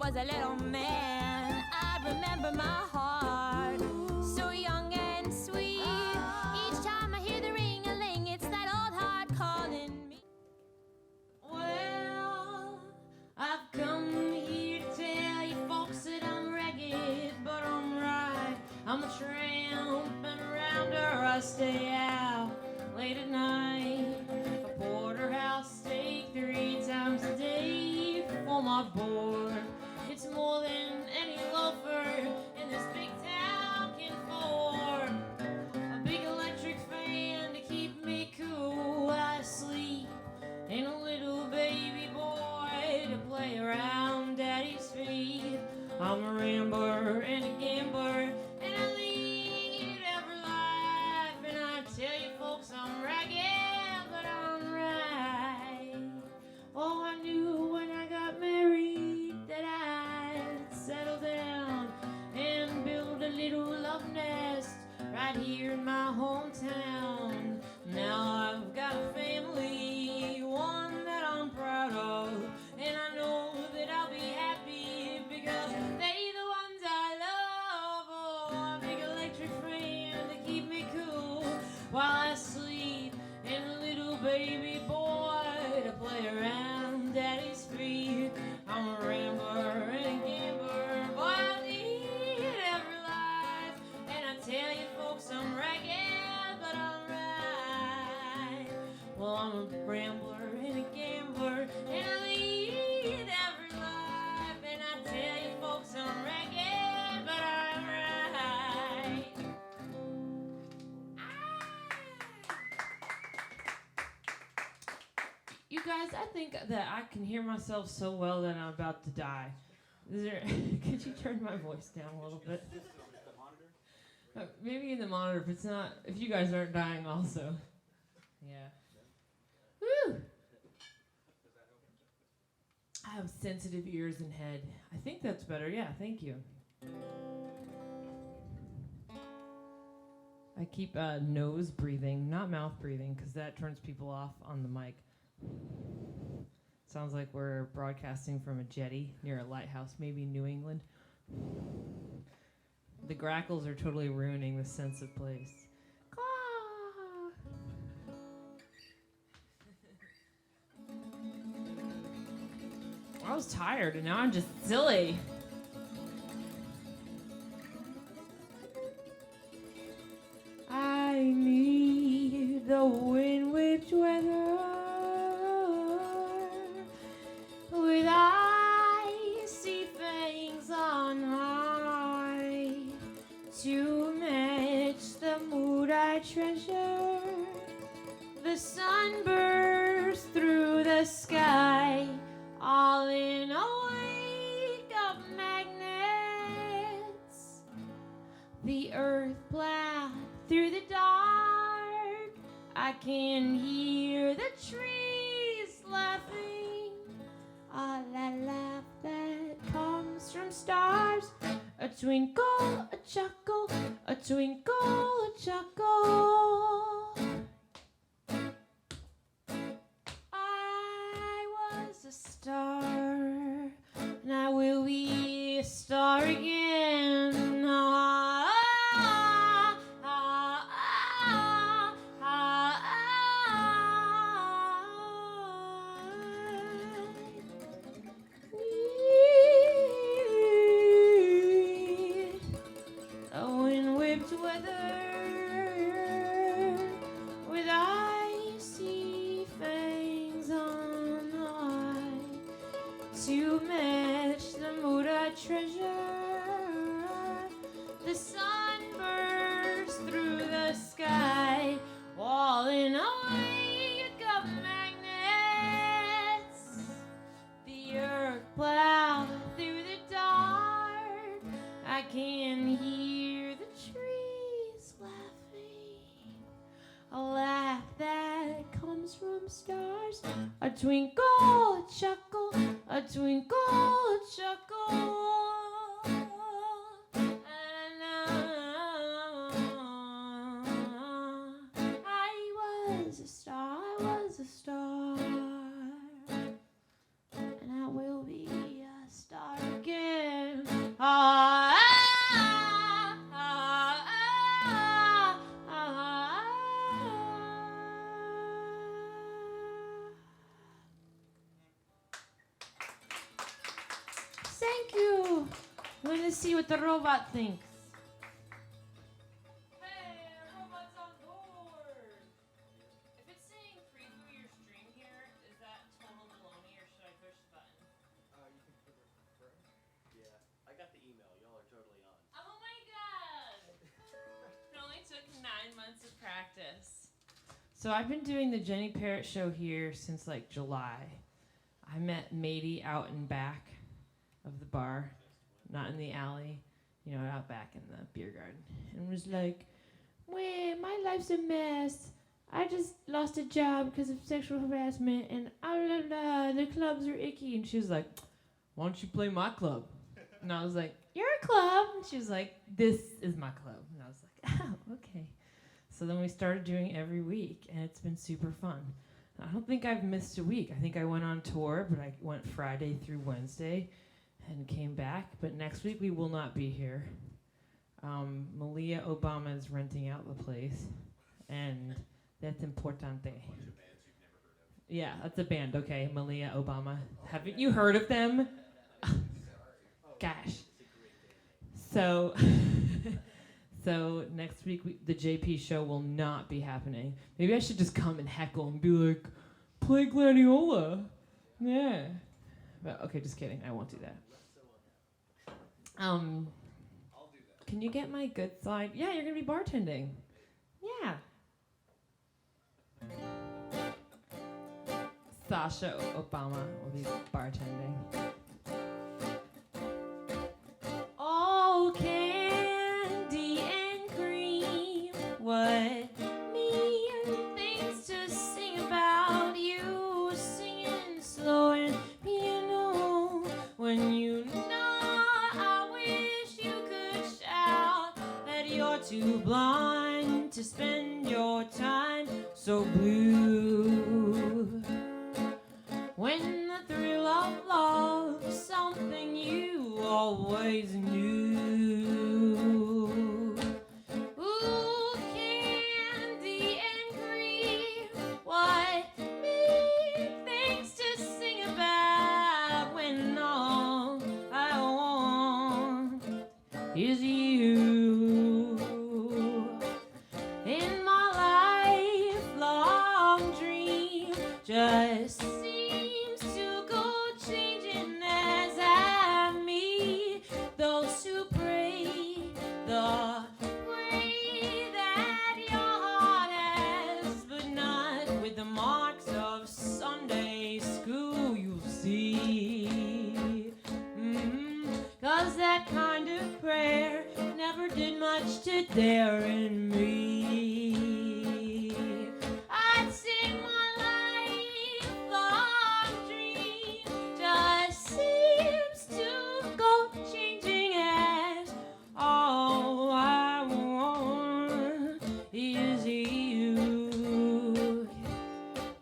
was a little man. I remember my heart, so young and sweet. Each time I hear the ring-a-ling, it's that old heart calling me. Well, I've come here to tell you folks that I'm ragged, but I'm right. I'm a tramping around her. I stay out late at night. A porterhouse steak 3 times a day for my board. It's more than any loafer in this big town can afford. A big electric fan to keep me cool while I sleep, and a little baby boy to play around daddy's feet. I'm a rambler and a gambler, and I lead every life. And I tell you folks I'm ragged, but I'm right. Oh, I knew when I got married that I'd settle down and build a little love nest right here in my hometown. Now I've got a family, one that I'm proud of, and I know that I'll be happy because they the ones I love. Oh, a big electric fan to keep me cool while I sleep, and a little baby boy to play around daddy's feet. I'm a rambler and a gambler, boy, I lead every life. And I tell you folks I'm ragged, but I'm right. Well, I'm a rambler and a gambler, and I lead every life. And I tell you folks I'm ragged, but I'm right. You guys, I think that I can hear myself so well that I'm about to die. Is there? Could you turn my voice down a little bit? Maybe in the monitor if it's not. If you guys aren't dying also. Yeah. Woo! I have sensitive ears and head. I think that's better. Yeah, thank you. I keep nose breathing, not mouth breathing, because that turns people off on the mic. Sounds like we're broadcasting from a jetty near a lighthouse, maybe in New England. The grackles are totally ruining the sense of place. I was tired and now I'm just silly. I need the wind-whipped weather with icy fangs on high to match the mood I treasure. The sun bursts through the sky, all in a wake of magnets. The earth plowed through the dark. I can hear the trees laughing. All that laugh that comes from stars. A twinkle, a chuckle, a twinkle, a chuckle. I was a star, and I will be a star again. To match the mood I treasure, the sun bursts through the sky, all in a wake of magnets. The earth plowed through the dark. I can hear the trees laughing, a laugh that comes from stars. A twinkle, a chuckle, a twinkle, a chuckle. I was a star, and I will be a star again. gonna see what the robot thinks. Hey, robot's on board. If it's saying preview your stream here, is that total baloney or should I push the button? You can put it first. Yeah, I got the email. Y'all are totally on. Oh my god! It only took 9 months of practice. So I've been doing the Jenny Parrott show here since like July. I met Matey out and back of the bar, not in the alley, out back in the beer garden, and was like, "Well, my life's a mess. I just lost a job because of sexual harassment, and the clubs are icky." And she was like, "Why don't you play my club?" And I was like, "You're a club?" And she was like, "This is my club." And I was like, "Oh, okay." So then we started doing every week, and it's been super fun. I don't think I've missed a week. I think I went on tour, but I went Friday through Wednesday and came back. But next week we will not be here. Malia Obama is renting out the place, and that's importante. A bunch of bands you've never heard of. Yeah, that's a band. Okay, Malia Obama. Haven't you heard of them? Gosh. So, so next week the JP show will not be happening. Maybe I should just come and heckle and be like, "Play Gladiola." Yeah. But, okay, just kidding. I won't do that. I'll do that. Can you get my good side? Yeah, you're gonna be bartending. Yeah. Sasha Obama will be bartending. Oh, candy and cream, what mean things to sing about you, singing slow and piano when you know I wish you could shout that you're too blind to spend your time so blue. When the thrill of love is something you always knew. Ooh, candy and cream, what mean things to sing about when all I want is you. In my lifelong dream, just seems to go changing as I meet those who pray the way that your heart has, but not with the marks of Sunday school, you'll see. 'Cause that kind of prayer never did much to dare in me. I'd sing my lifelong dream, just seems to go changing as all I want is you.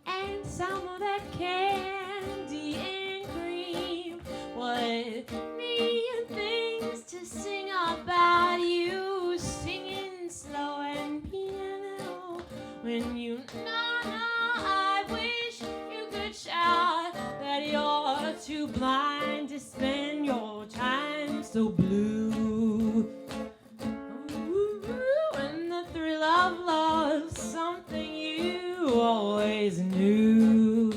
And some of that candy and cream, what mean things to sing about you, singing slow and piano when you know I wish you could shout that you're too blind to spend your time so blue. Ooh, and the thrill of love's something you always knew.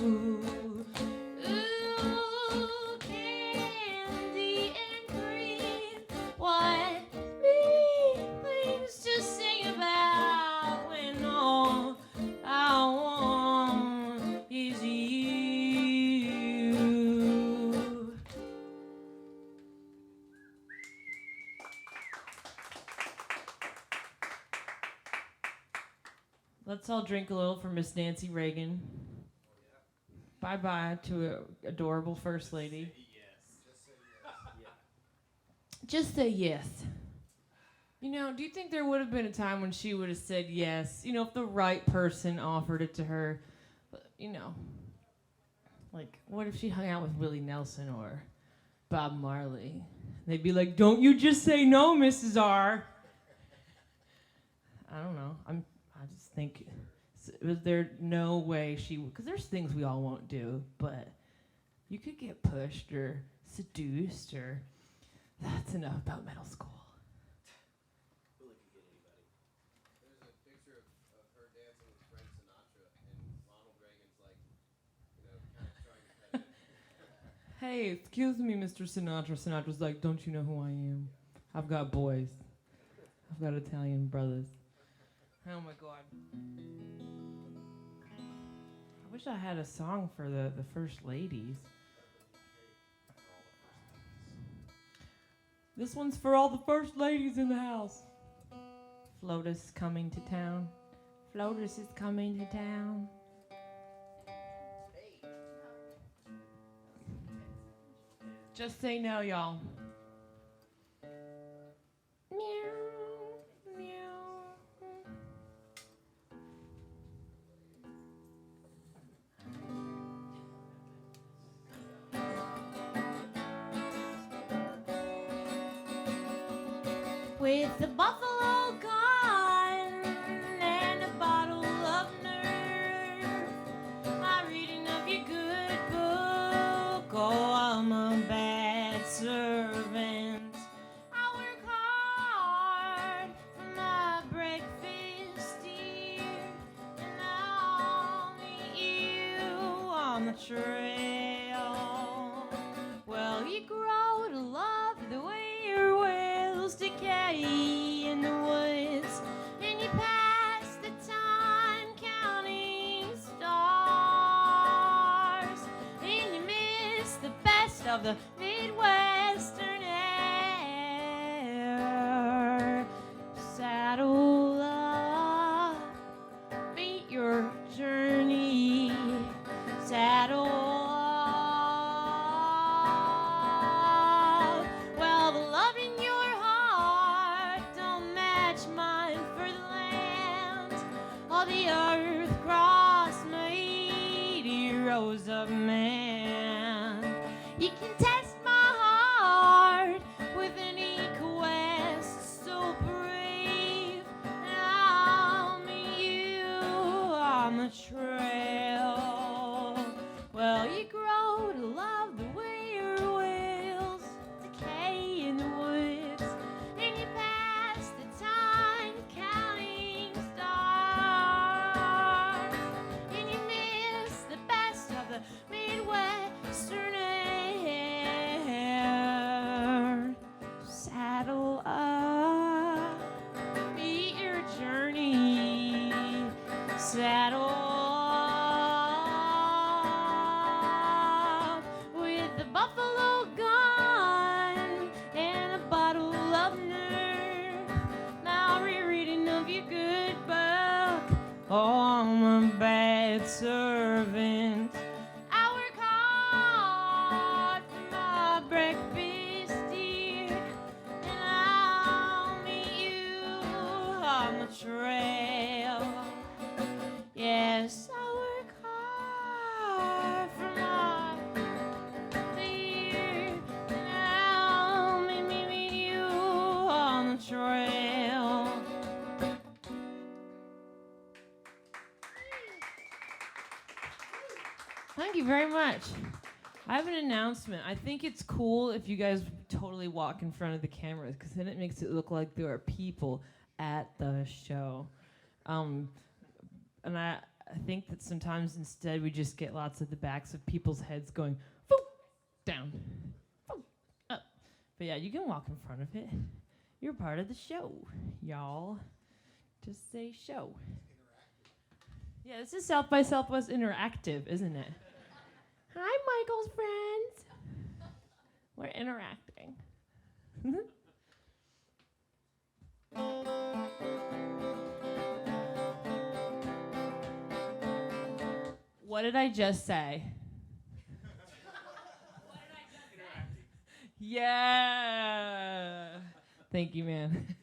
Ooh, candy and cream, what mean things to sing about when all I want is you. Let's all drink a little for Miss Nancy Reagan. Bye-bye to an adorable First Lady. Just say yes. Do you think there would have been a time when she would have said yes? If the right person offered it to her. Like, what if she hung out with Willie Nelson or Bob Marley? They'd be like, "Don't you just say no, Mrs. R." I don't know. I just think, was there no way she would? Because there's things we all won't do, but you could get pushed or seduced or That's enough about middle school. Billy could get anybody. There's a picture of her dancing with Frank Sinatra, and Ronald Reagan's like, kind of trying to cut in. Hey, excuse me, Mr. Sinatra. Sinatra's like, don't you know who I am? I've got boys. I've got Italian brothers. Oh my God. I wish I had a song for the first ladies. This one's for all the first ladies in the house. Flotus coming to town. Flotus is coming to town. Just say no, y'all. Meow, meow. With the buffalo gone and a bottle of nerve, I'm reading of your good book. Oh, I'm a bad servant. I work hard for my breakfast, dear, and I'll meet you on the trail. Well, you grow to love the way your wheels decay in the woods, and you pass the time counting stars, and you miss the best of the Midwestern air. Saddle up, meet your journey. Saddle up. Well, the love in your heart don't match mine for the land. All the earth cross made heroes of man. You can test my heart with any quest so brave, and I'll meet you on the trail. Well, you grow to love the way your wheels decay in the woods, and you pass the time counting stars, and you miss the best of the Midwestern air. Saddle up, meet your journey. Saddle up with the buffalo gun and a bottle of nerve. Now rereading of your good book. Oh, I'm a bad servant. I work hard for my breakfast, dear, and I'll meet you on the trail. Yes, I work hard for my dear, and I'll meet you on the trail. Thank you very much. I have an announcement. I think it's cool if you guys totally walk in front of the cameras, because then it makes it look like there are people at the show. And I think that sometimes instead we just get lots of the backs of people's heads going, boop, down, boop, up. But yeah, you can walk in front of it. You're part of the show, y'all. Just say show. Yeah, this is South by Southwest Interactive, isn't it? Hi, Michael's friends. We're interacting. What did I just say? Yeah. Thank you, man.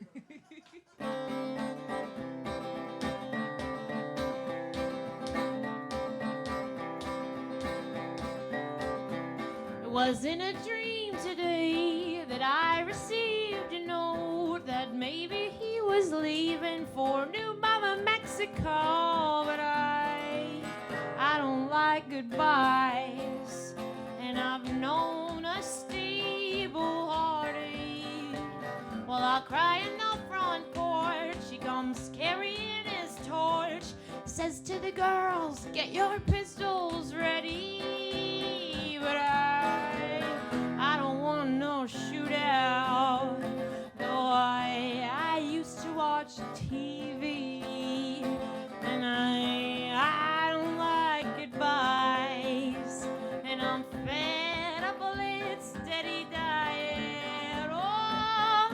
It wasn't a dream today that I received a note that maybe he was leaving for New Mama, Mexico, but I don't like goodbyes, and I've known a stable heartache get your pistols ready, but I don't want no shootout. Though I used to watch TV, and I don't like goodbyes, and I'm fed up with its steady diet. Oh.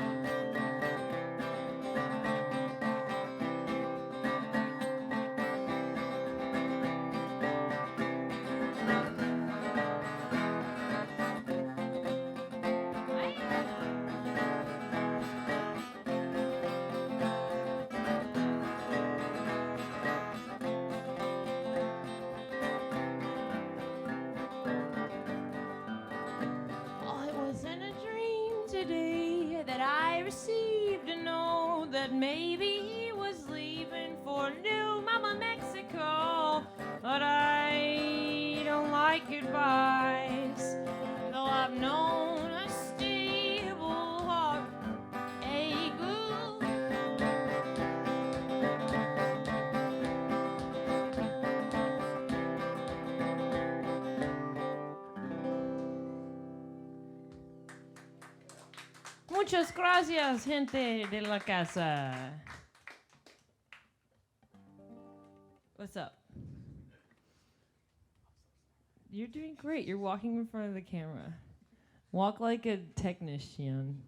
Oh, it wasn't a dream today that I received a note that maybe he was leaving for New Mama Mexico. But I don't like goodbyes, though I've known a stable heart ache. Muchas gracias, gente de la casa. What's up? You're doing great. You're walking in front of the camera. Walk like a technician.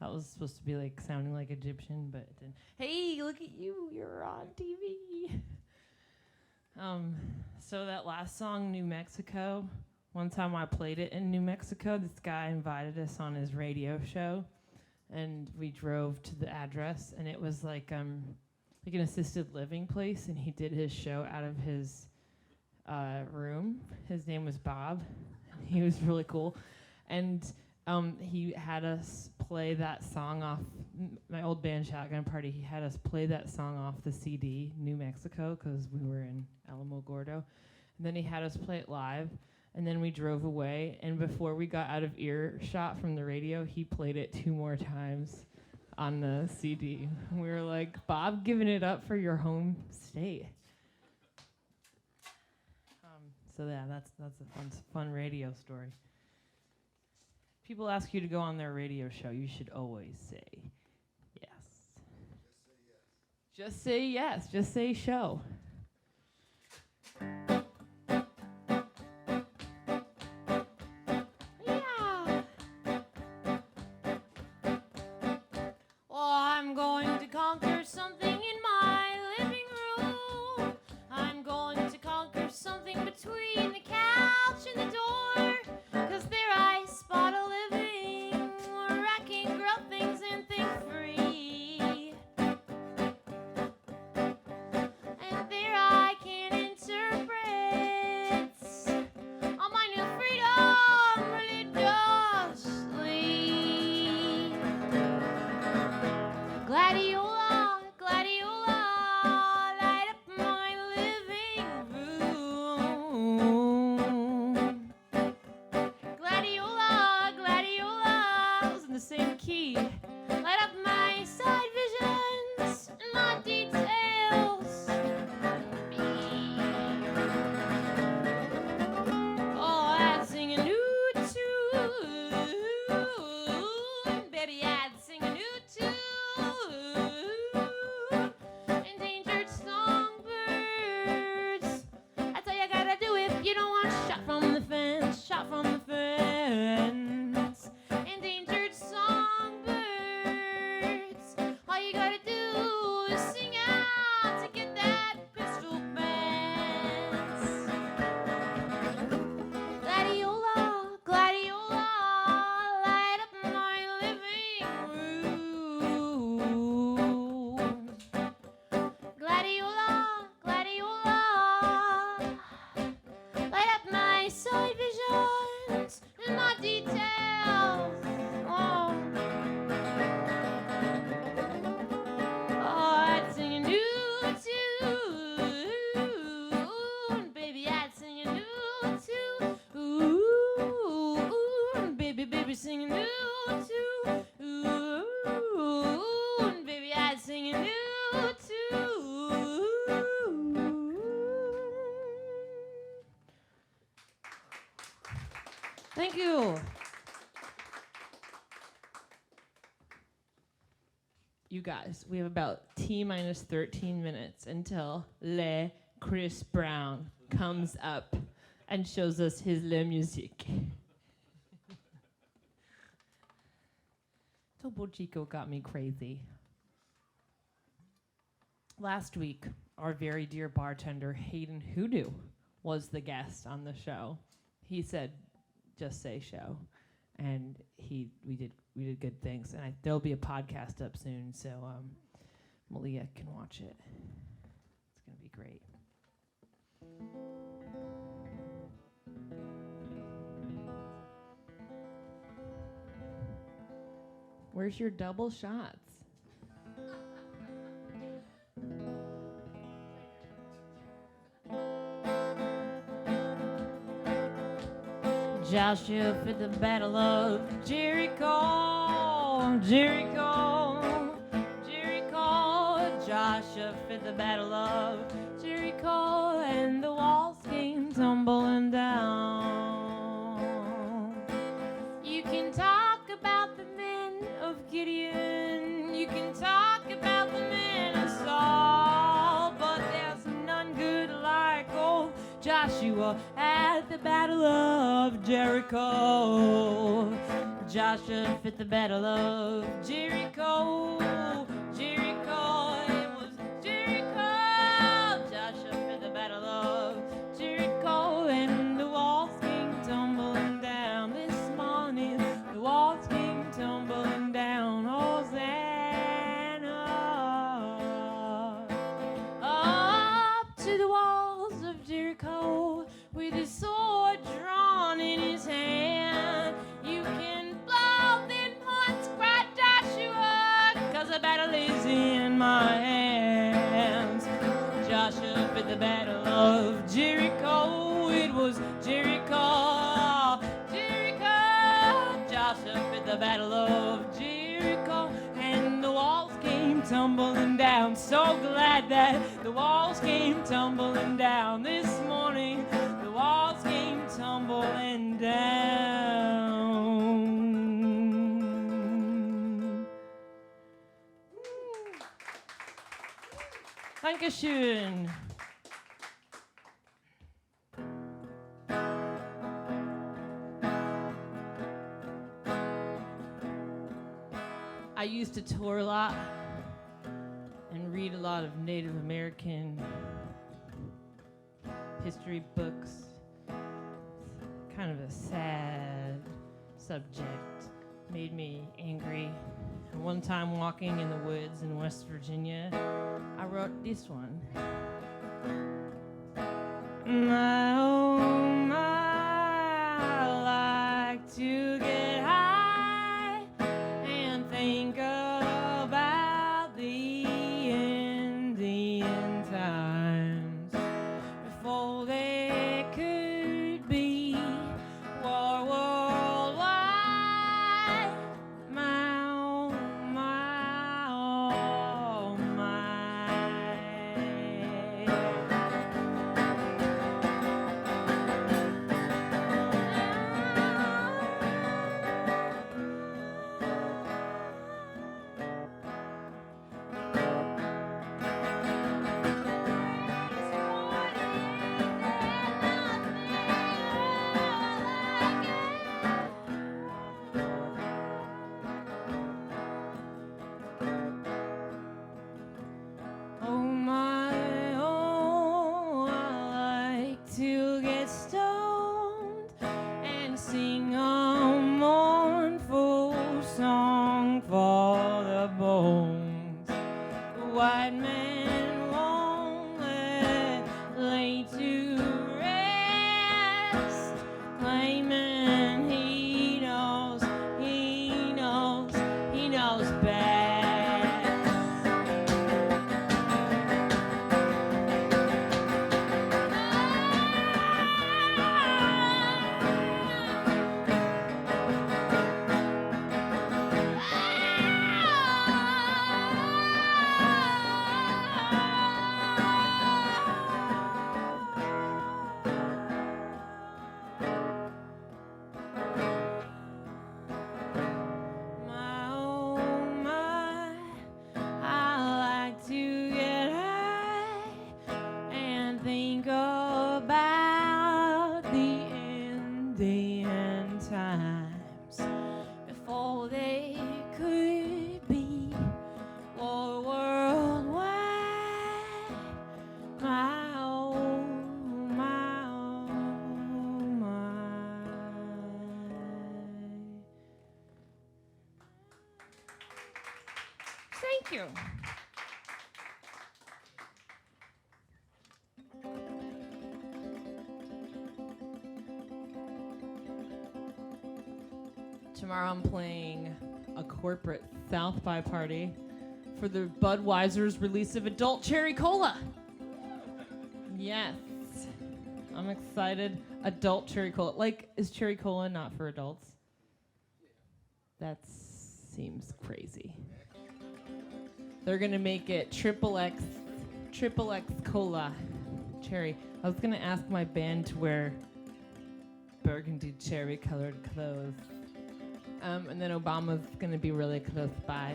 That was supposed to be like sounding like Egyptian, but it didn't. Hey, look at you. You're on TV. So that last song, New Mexico, one time I played it in New Mexico. This guy invited us on his radio show, and we drove to the address, and it was like an assisted living place, and he did his show out of his room. His name was Bob. He was really cool, and he had us play that song off my old band Shotgun Party. He had us play that song off the CD New Mexico because we were in Alamo Gordo, and then he had us play it live. And then we drove away, and before we got out of earshot from the radio, he played it 2 more times on the CD. We were like, Bob, giving it up for your home state. So yeah, that's a fun radio story. People ask you to go on their radio show, you should always say yes. Just say yes. Just say show. I'm going to conquer something in my living room. I'm going to conquer something between the couch and the door. 'Cause there I spot a living where I can grow things and think free. And there I can interpret Thank you. You guys, we have about T-minus 13 minutes until Kris Brown comes up and shows us his le musique. Topo Chico got me crazy. Last week, our very dear bartender, Hayden Hoodoo, was the guest on the show. He said, just say show. And we did good things. And there'll be a podcast up soon, so Malia can watch it. It's going to be great. Where's your double shots? Joshua for the battle of Jericho, Jericho, Jericho. Joshua for the battle of Jericho, and the walls came tumbling down. You can talk about the men of Gideon, you can talk about the men of Saul, but there's none good like old Joshua at the battle of Jericho. Joshua fit the battle of Jericho, Jericho. It was Jericho. Joshua fit the battle of Jericho, and the walls came tumbling down this morning. The walls came tumbling down. Hosanna, up to the walls of Jericho with his sword drawn in his hand. You can blow them horns, cried Joshua, 'cause the battle is in my hands. Joshua fit the battle of Jericho. It was Jericho, Jericho. Joshua fit the battle of Jericho, and the walls came tumbling down. So glad that the walls came tumbling down this morning. The walls came tumbling down. Dankeschön. I used to tour a lot and read a lot of Native American history books. Kind of a sad subject, made me angry. And one time walking in the woods in West Virginia, I wrote this one. My, oh my, I like to get high and think about the Indian times before they could be war worldwide. My, oh my, oh my. Oh my, oh, I like to get stoned and sing a mournful song for the bones. The white man won't lay to rest, claiming he knows best. you. Tomorrow I'm playing a corporate South by party for the Budweiser's release of Adult Cherry Cola. Yes. I'm excited. Adult Cherry Cola. Like, is Cherry Cola not for adults? That seems crazy. They're gonna make it triple X Cola Cherry. I was gonna ask my band to wear burgundy cherry colored clothes. And then Obama's gonna be really close by.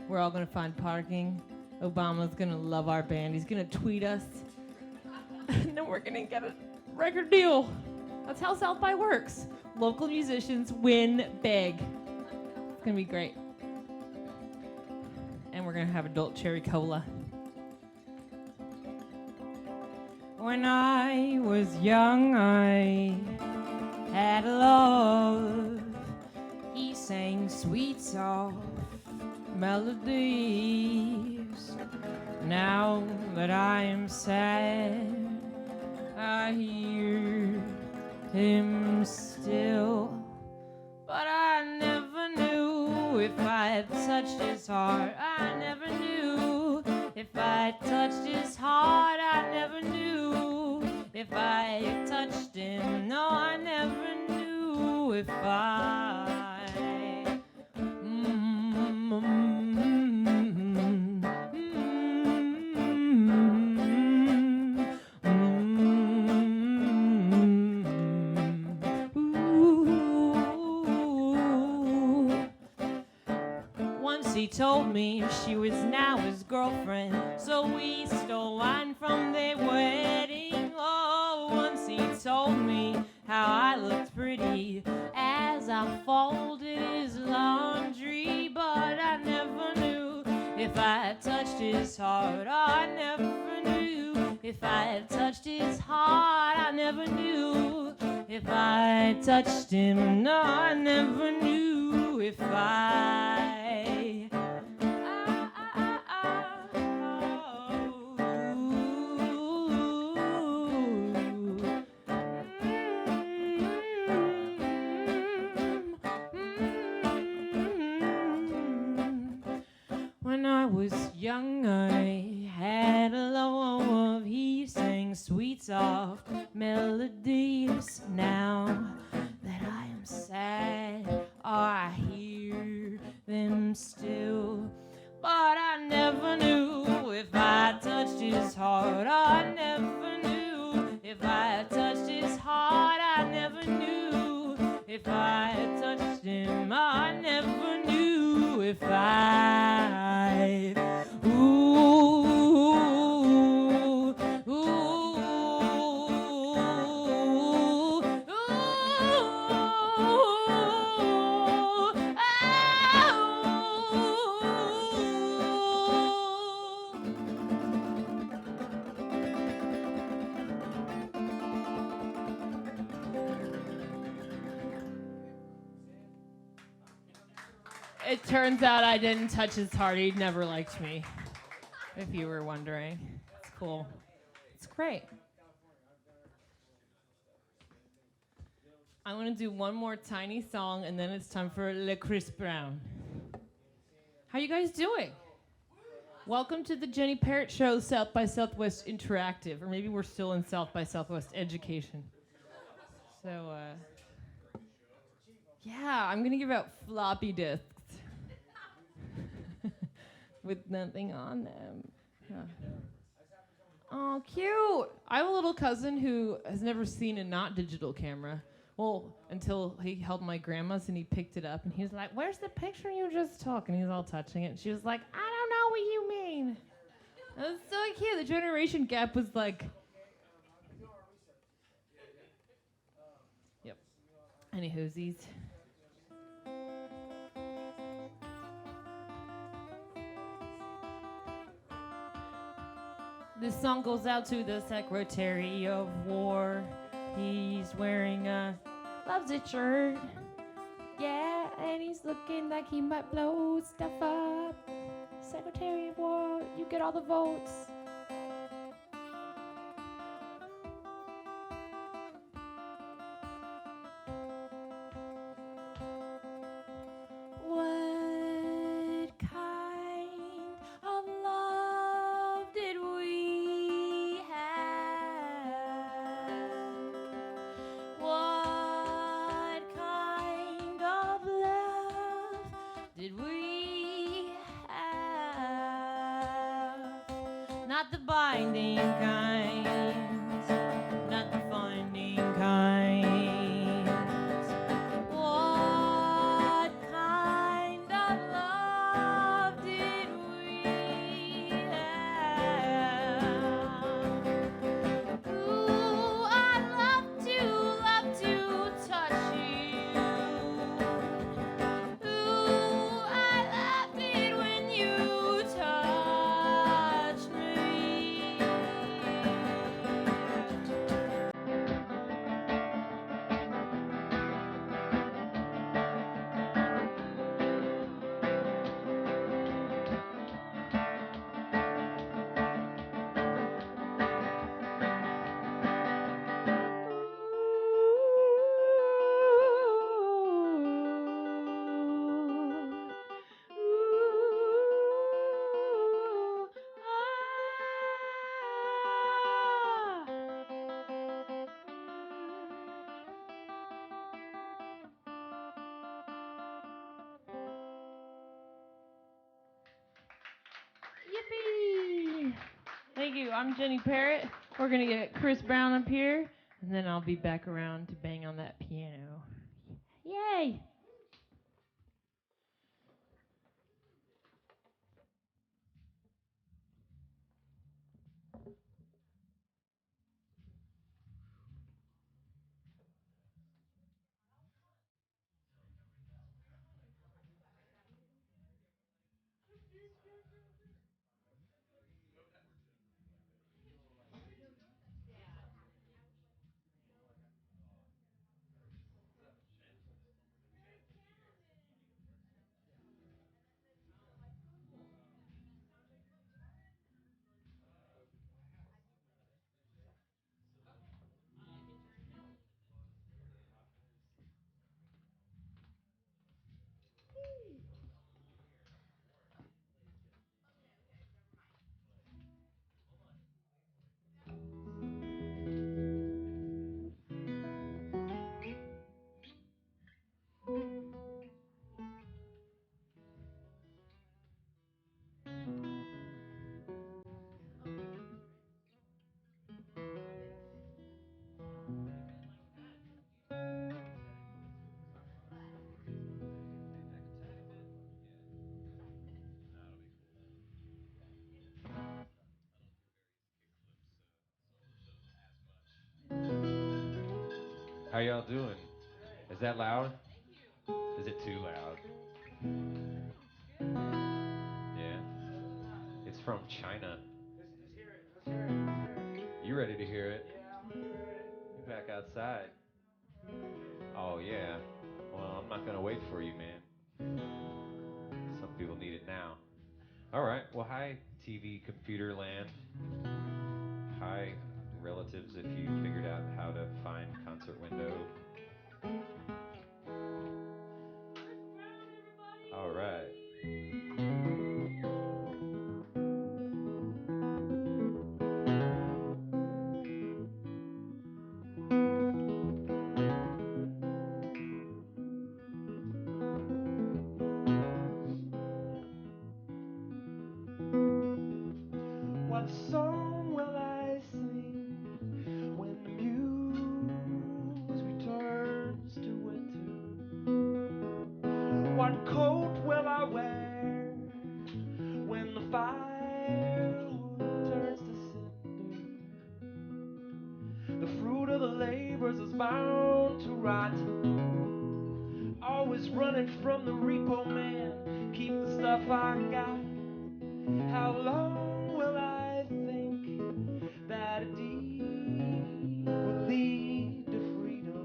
We're all gonna find parking. Obama's gonna love our band. He's gonna tweet us. And then we're gonna get a record deal. That's how South by works. Local musicians win big. It's gonna be great. And we're gonna have adult cherry cola. When I was young, I had love. He sang sweet, soft melodies. Now that I am sad, I hear him still. But I never knew if I had touched his heart. I never knew if I had touched his heart. I never knew if I had touched him. No, I never knew if I. He told me she was now his girlfriend, so we stole wine from their wedding. Oh, once he told me how I looked pretty as I folded his laundry, but I never knew if I had touched his heart. Oh, I never knew if I had touched his heart. I never knew if I had touched him. No, I never knew if I. When I was young, I had a love. He sang sweet, soft melodies. Now that I am sad, I hear them still. But I never knew if I touched his heart. I never knew if I touched his heart. I never knew if I had touched him. I never knew if I. It turns out I didn't touch his heart. He never liked me, if you were wondering. It's cool. It's great. I want to do one more tiny song, and then it's time for Le Kris Brown. How you guys doing? Welcome to the Jenny Parrott Show, South by Southwest Interactive. Or maybe we're still in South by Southwest Education. So, yeah, I'm going to give out floppy disks. With nothing on them. Huh. Oh, cute. I have a little cousin who has never seen a not digital camera. Well, until he held my grandma's and he picked it up and he was like, "Where's the picture you just took?" And he's all touching it. And she was like, "I don't know what you mean." That was so cute. The generation gap was like. Yep. Any hoosies. This song goes out to the Secretary of War. He's wearing a loves it shirt. Yeah, and he's looking like he might blow stuff up. Secretary of War, you get all the votes. What kind of love did we have? What kind of love did we have? Not the binding kind, not the finding kind. What kind of love did we have? Ooh, I'd love to touch you. Ooh, I loved it when you touched me. Yippee! Thank you. I'm Jenny Parrott. We're going to get Kris Brown up here, and then I'll be back around to bang on that piano. Yay! How y'all doing? Is that loud? Is it too loud? Yeah. It's from China. Let's hear it. Let's hear it. Let's hear it. You ready to hear it? Yeah, I'm gonna hear it. You back outside. Oh yeah. Well, I'm not gonna wait for you, man. Some people need it now. All right. Well, hi, TV computer land. Hi, relatives. If you figured out how to find concert window. All right. What song will I sing when the muse returns to winter? What coat will I wear when the firewood turns to cinder? The fruit of the labors is bound to rot. Always running from the repo man. Keep the stuff I got. How long will I think that a deed will lead to freedom?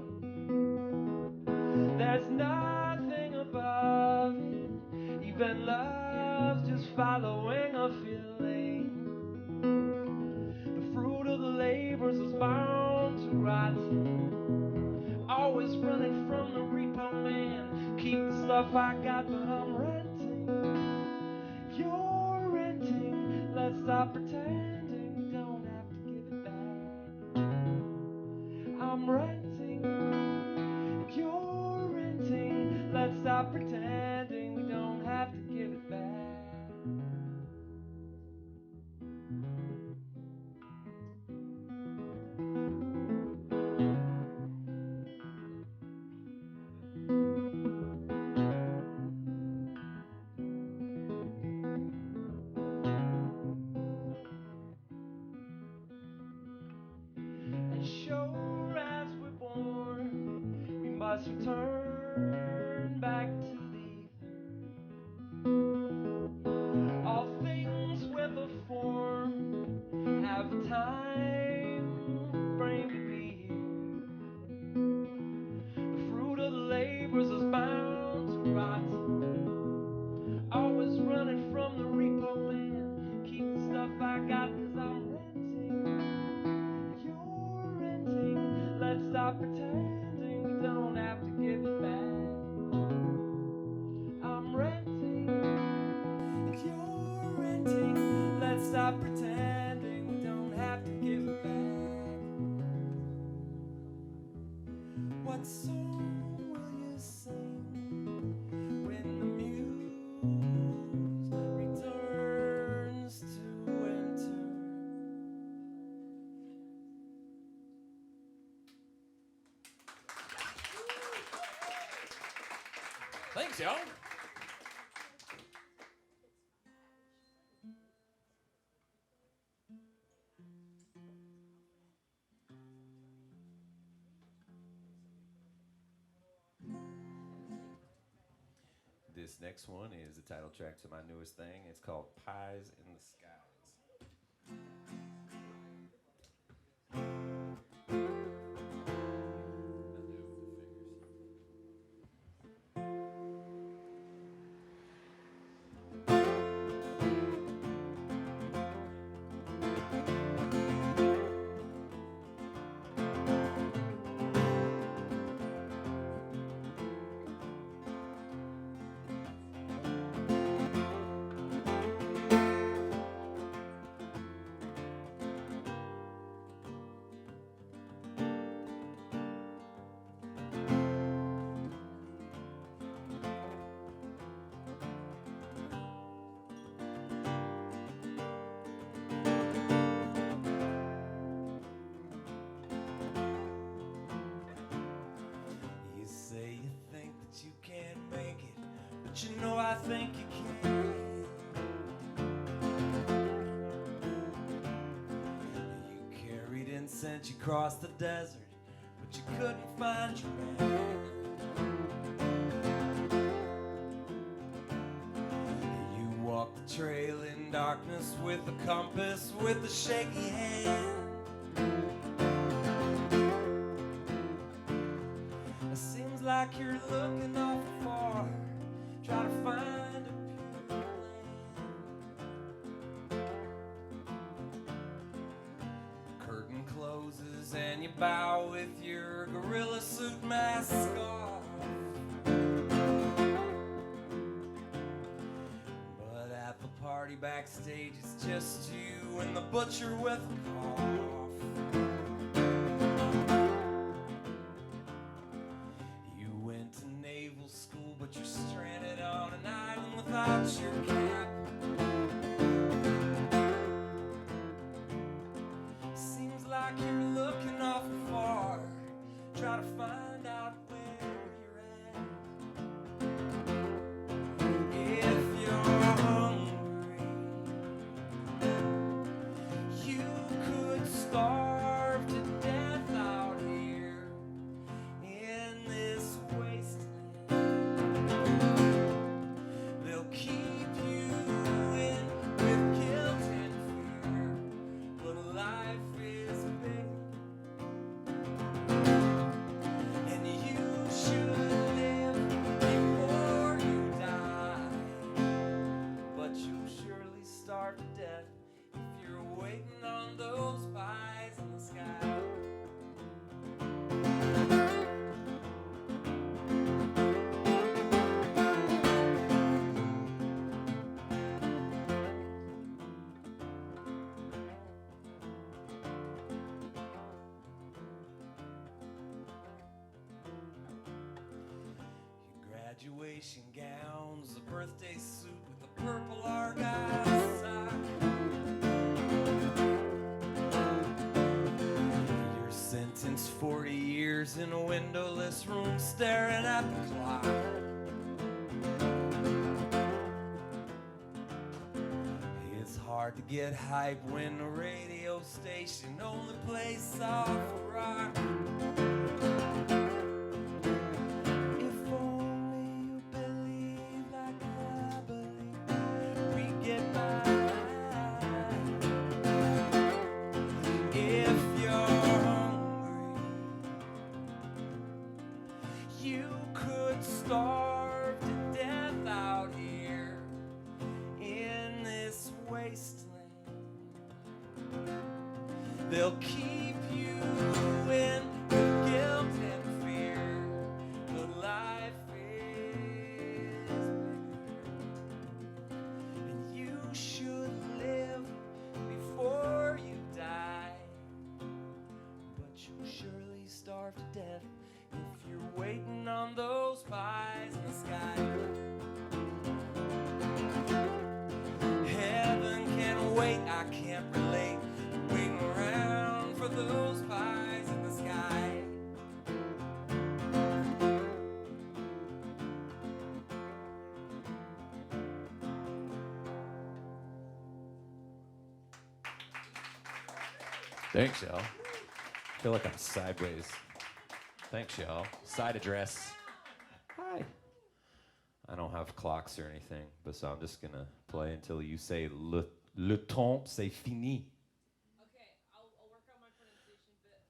There's nothing above it. Even love's just is following a feeling. The fruit of the labors is bound to rot. Always running from the repo man. Keep the stuff I got, but I'm renting. You're renting. Let's stop pretending we don't have to give it back. I'm renting. You're renting. Let's stop pretending we don't have to give it back. As sure as we're born, we must return back to the ether. All things with a form have a time frame to be here. The fruit of the labors is bound to rot. Always running from the repo man. Keep the stuff I got, 'cause I'm renting. You're renting. Let's stop pretending we don't have to give it back. I'm renting. You're renting. Let's stop pretending we don't have to give it back. What song will you sing when the muse returns to winter? Thanks, y'all. This next one is the title track to my newest thing. It's called Pies in the Skies. You say you think that you can't make it, but you know I think you can. You carried incense, you crossed the desert, but you couldn't find your man. You walked the trail in darkness with a compass, with a shaky hand. It seems like you're looking awful far, try to find a pure land. Curtain closes and you bow with your gorilla suit mask off. But at the party backstage, it's just you and the butcher with a cough. You went to naval school, but you're stranded on an island without your cap. Seems like you're looking awful far, try to find out where you're at. If you're hungry, you could starve to death out here in this wasteland. They'll keep you graduation gowns, a birthday suit with a purple argyle sock. You're sentenced 40 years in a windowless room staring at the clock. It's hard to get hype when the radio station only plays soft rock. If only you believe like I believe, we get by. If you're hungry, you could starve to death out here in this wasteland. They'll keep you in guilt and fear, but life is bigger, and you should live before you die. But you'll surely starve to death if you're waiting on those pies in the sky. Heaven can't wait, I can't relate. Waiting around for those pies in the sky. Thanks, y'all. I feel like I'm sideways. Thanks, y'all. Side address. Hi. I don't have clocks or anything, but so I'm just gonna play until you say le temps c'est fini. Okay, I'll work on my pronunciation, but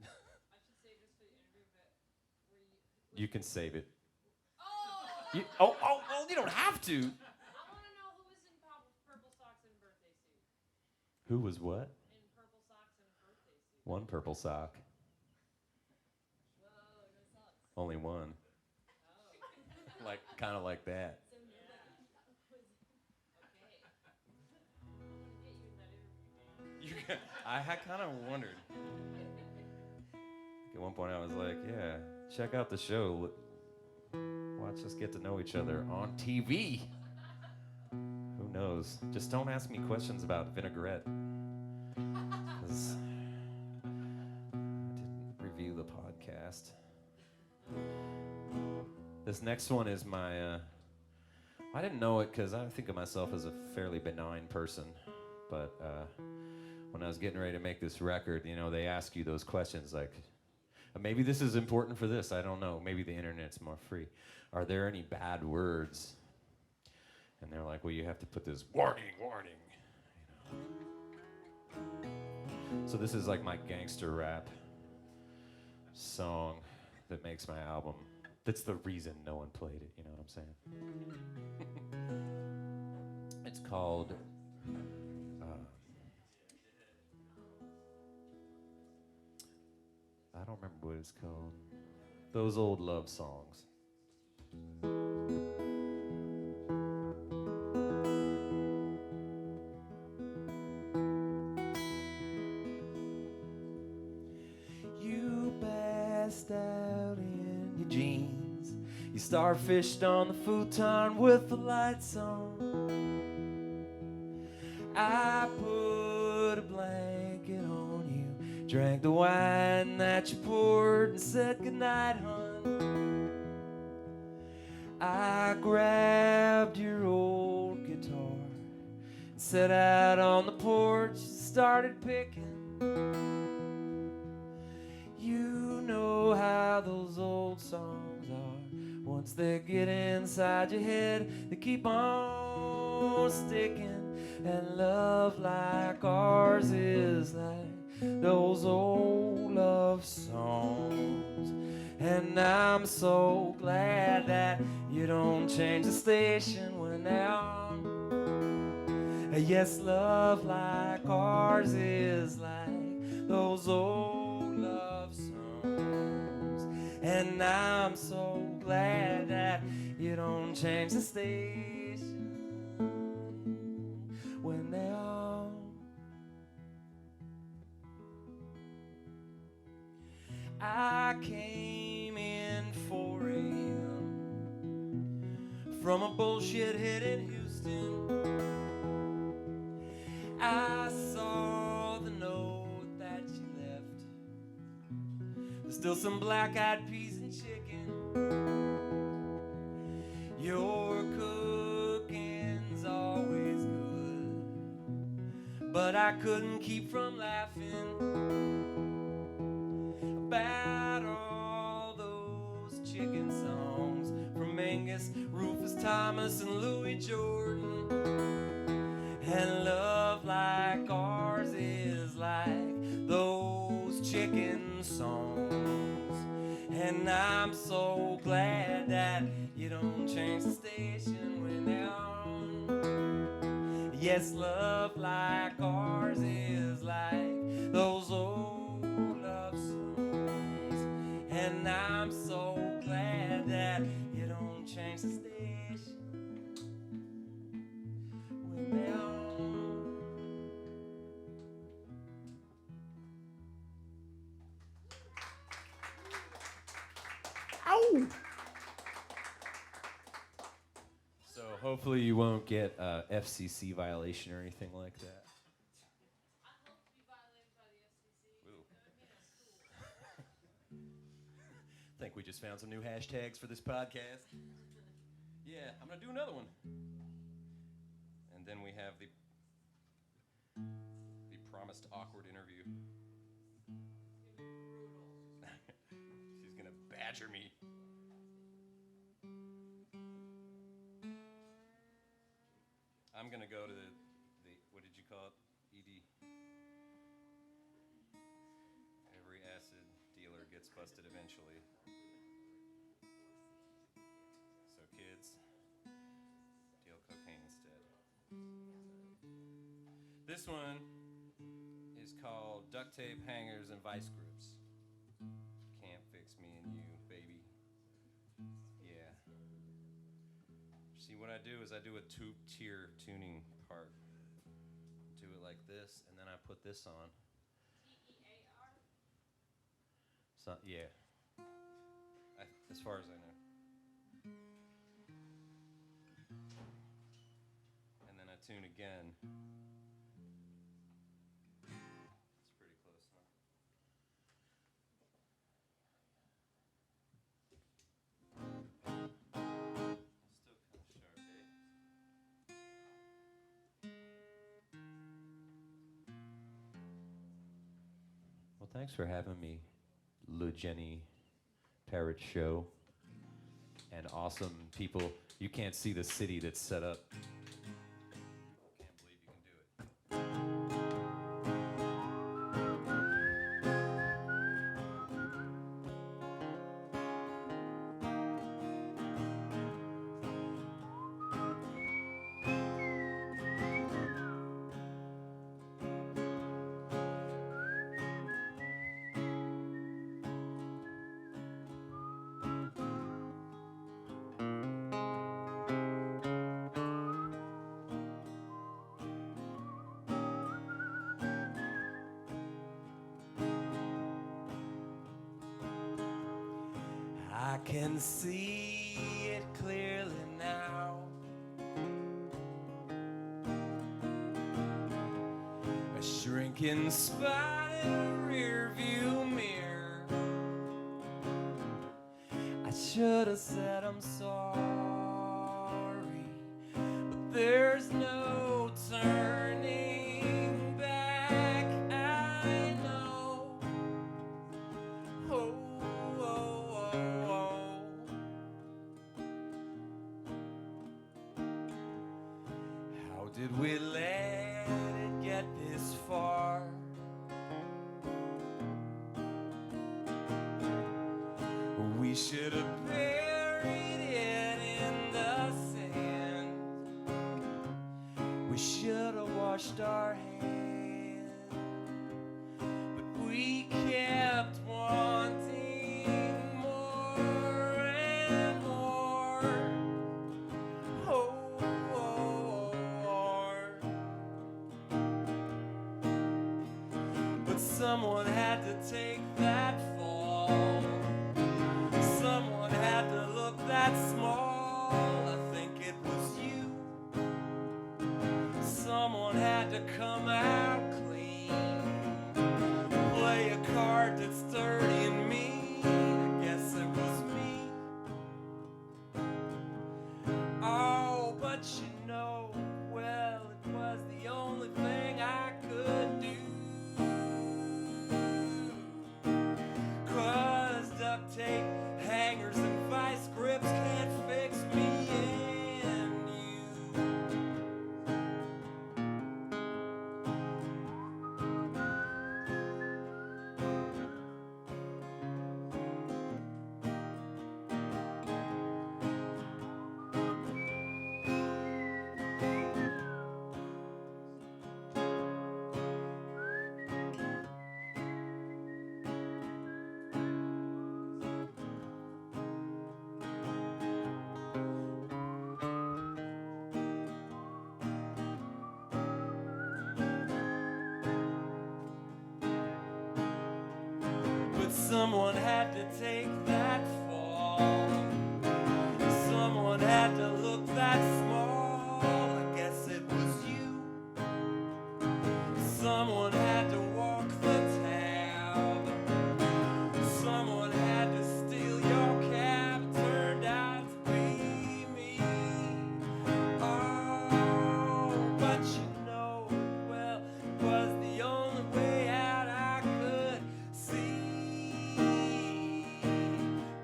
I should save this for the interview, but were you... You can save it. Oh! Oh, you don't have to. I want to know who was in purple socks and birthday suit. Who was what? In purple socks and birthday suit. One purple sock. Whoa, no socks. Only one. Oh. Like, kind of like that. So nobody was... Okay. I want to get you in that interview. I had kind of wondered. At one point I was like, yeah, check out the show. Watch us get to know each other on TV. Who knows? Just don't ask me questions about vinaigrette. 'Cause I didn't review the podcast. This next one is my, I didn't know it because I think of myself as a fairly benign person. But when I was getting ready to make this record, you know, they ask you those questions like, maybe this is important for this, I don't know. Maybe the internet's more free. Are there any bad words? And they're like, well, you have to put this warning, you know. So this is like my gangster rap song that makes my album. That's the reason no one played it, you know what I'm saying? It's called I don't remember what it's called. Those old love songs. You passed out in your jeans. You starfished on the futon with the lights on. I put a blanket on you, drank the wine that you poured and said goodnight, hon. I grabbed your old guitar and set out on the porch and started picking. You know how those old songs are. Once they get inside your head, they keep on sticking. And love like ours is like those old love songs. And I'm so glad that you don't change the station when they're on. Yes, love like ours is like those old love songs. And I'm so glad that you don't change the station when they're on. I came in 4 a.m. from a bullshit hit in Houston. I saw the note that she left. There's still some black-eyed peas and chicken. Your cooking's always good, but I couldn't keep from laughing about all those chicken songs from Angus, Rufus Thomas, and Louis Jordan. And love like ours is like those chicken songs. And I'm so glad that you don't change the station when they're on. Yes, love like ours is like those old love songs. And I'm so glad that you don't change the station when they're on. Ow! So hopefully you won't get a FCC violation or anything like that. I hope to be violated by the FCC. Ooh. That would mean a school. I think we just found some new hashtags for this podcast. Yeah, I'm gonna do another one. And then we have the promised awkward interview. She's gonna badger me. I'm gonna go to the what did you call it? ED. Every acid dealer gets busted eventually. So kids, deal cocaine instead. This one is called Duct Tape, Hangers, and Vice Grips. Can't fix me and you, baby. Yeah. See, what I do is I do a two-tier tuning part. Do it like this, and then I put this on. TEAR? So, yeah. As far as I know. And then I tune again. It's pretty close, huh? Still kind of sharp, eh? Well, thanks for having me, Le Jenny Parrott Show. And awesome people. You can't see the city that's set up. Can't believe you can do it. I can see it clearly now. A shrinking spot in a rearview mirror. I should have said I'm sorry, but there's no turning back. I know. Oh. How did we let it get this far? We should have buried it in the sand. We should have washed our hands, but we kept wanting more and more. Oh, oh, oh, oh. to come out clean. Play a card that's dirty and mean. I guess it was me. Oh, but you know, well, it was the only thing I could do. 'Cause duct tape, hangers, and vice grips can't fix me and you. But someone had to take that fall. Someone had to look that small. I guess it was you. Someone had to walk the tab. Someone had to steal your cab. It turned out to be me. Oh, but you know, well, it was the only way out I could see.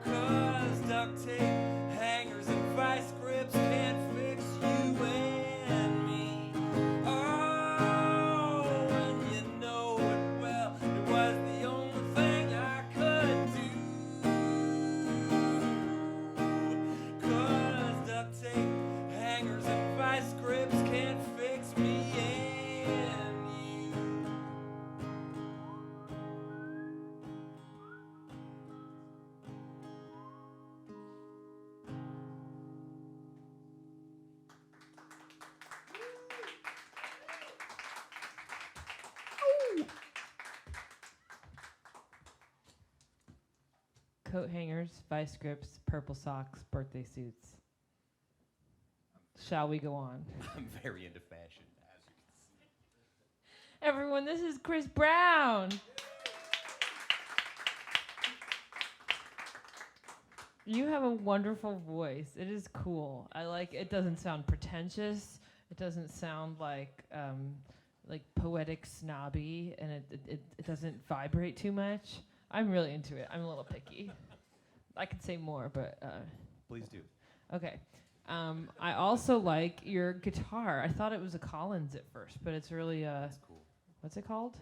'Cause duct tape, hangers, and vice grips can't fix you and me. Oh, and you know it well, it was the only thing I could do. 'Cause duct tape, hangers, and vice grips can't fix me and you. Coat hangers, vice grips, purple socks, birthday suits. Shall we go on? I'm very into fashion, as you can see. Everyone, this is Kris Brown. You have a wonderful voice. It is cool. I like it. Doesn't sound pretentious. It doesn't sound like poetic snobby, and it doesn't vibrate too much. I'm really into it. I'm a little picky. I could say more, but Please do. okay. I also like your guitar. I thought it was a Collins at first, but it's really That's cool. what's it called?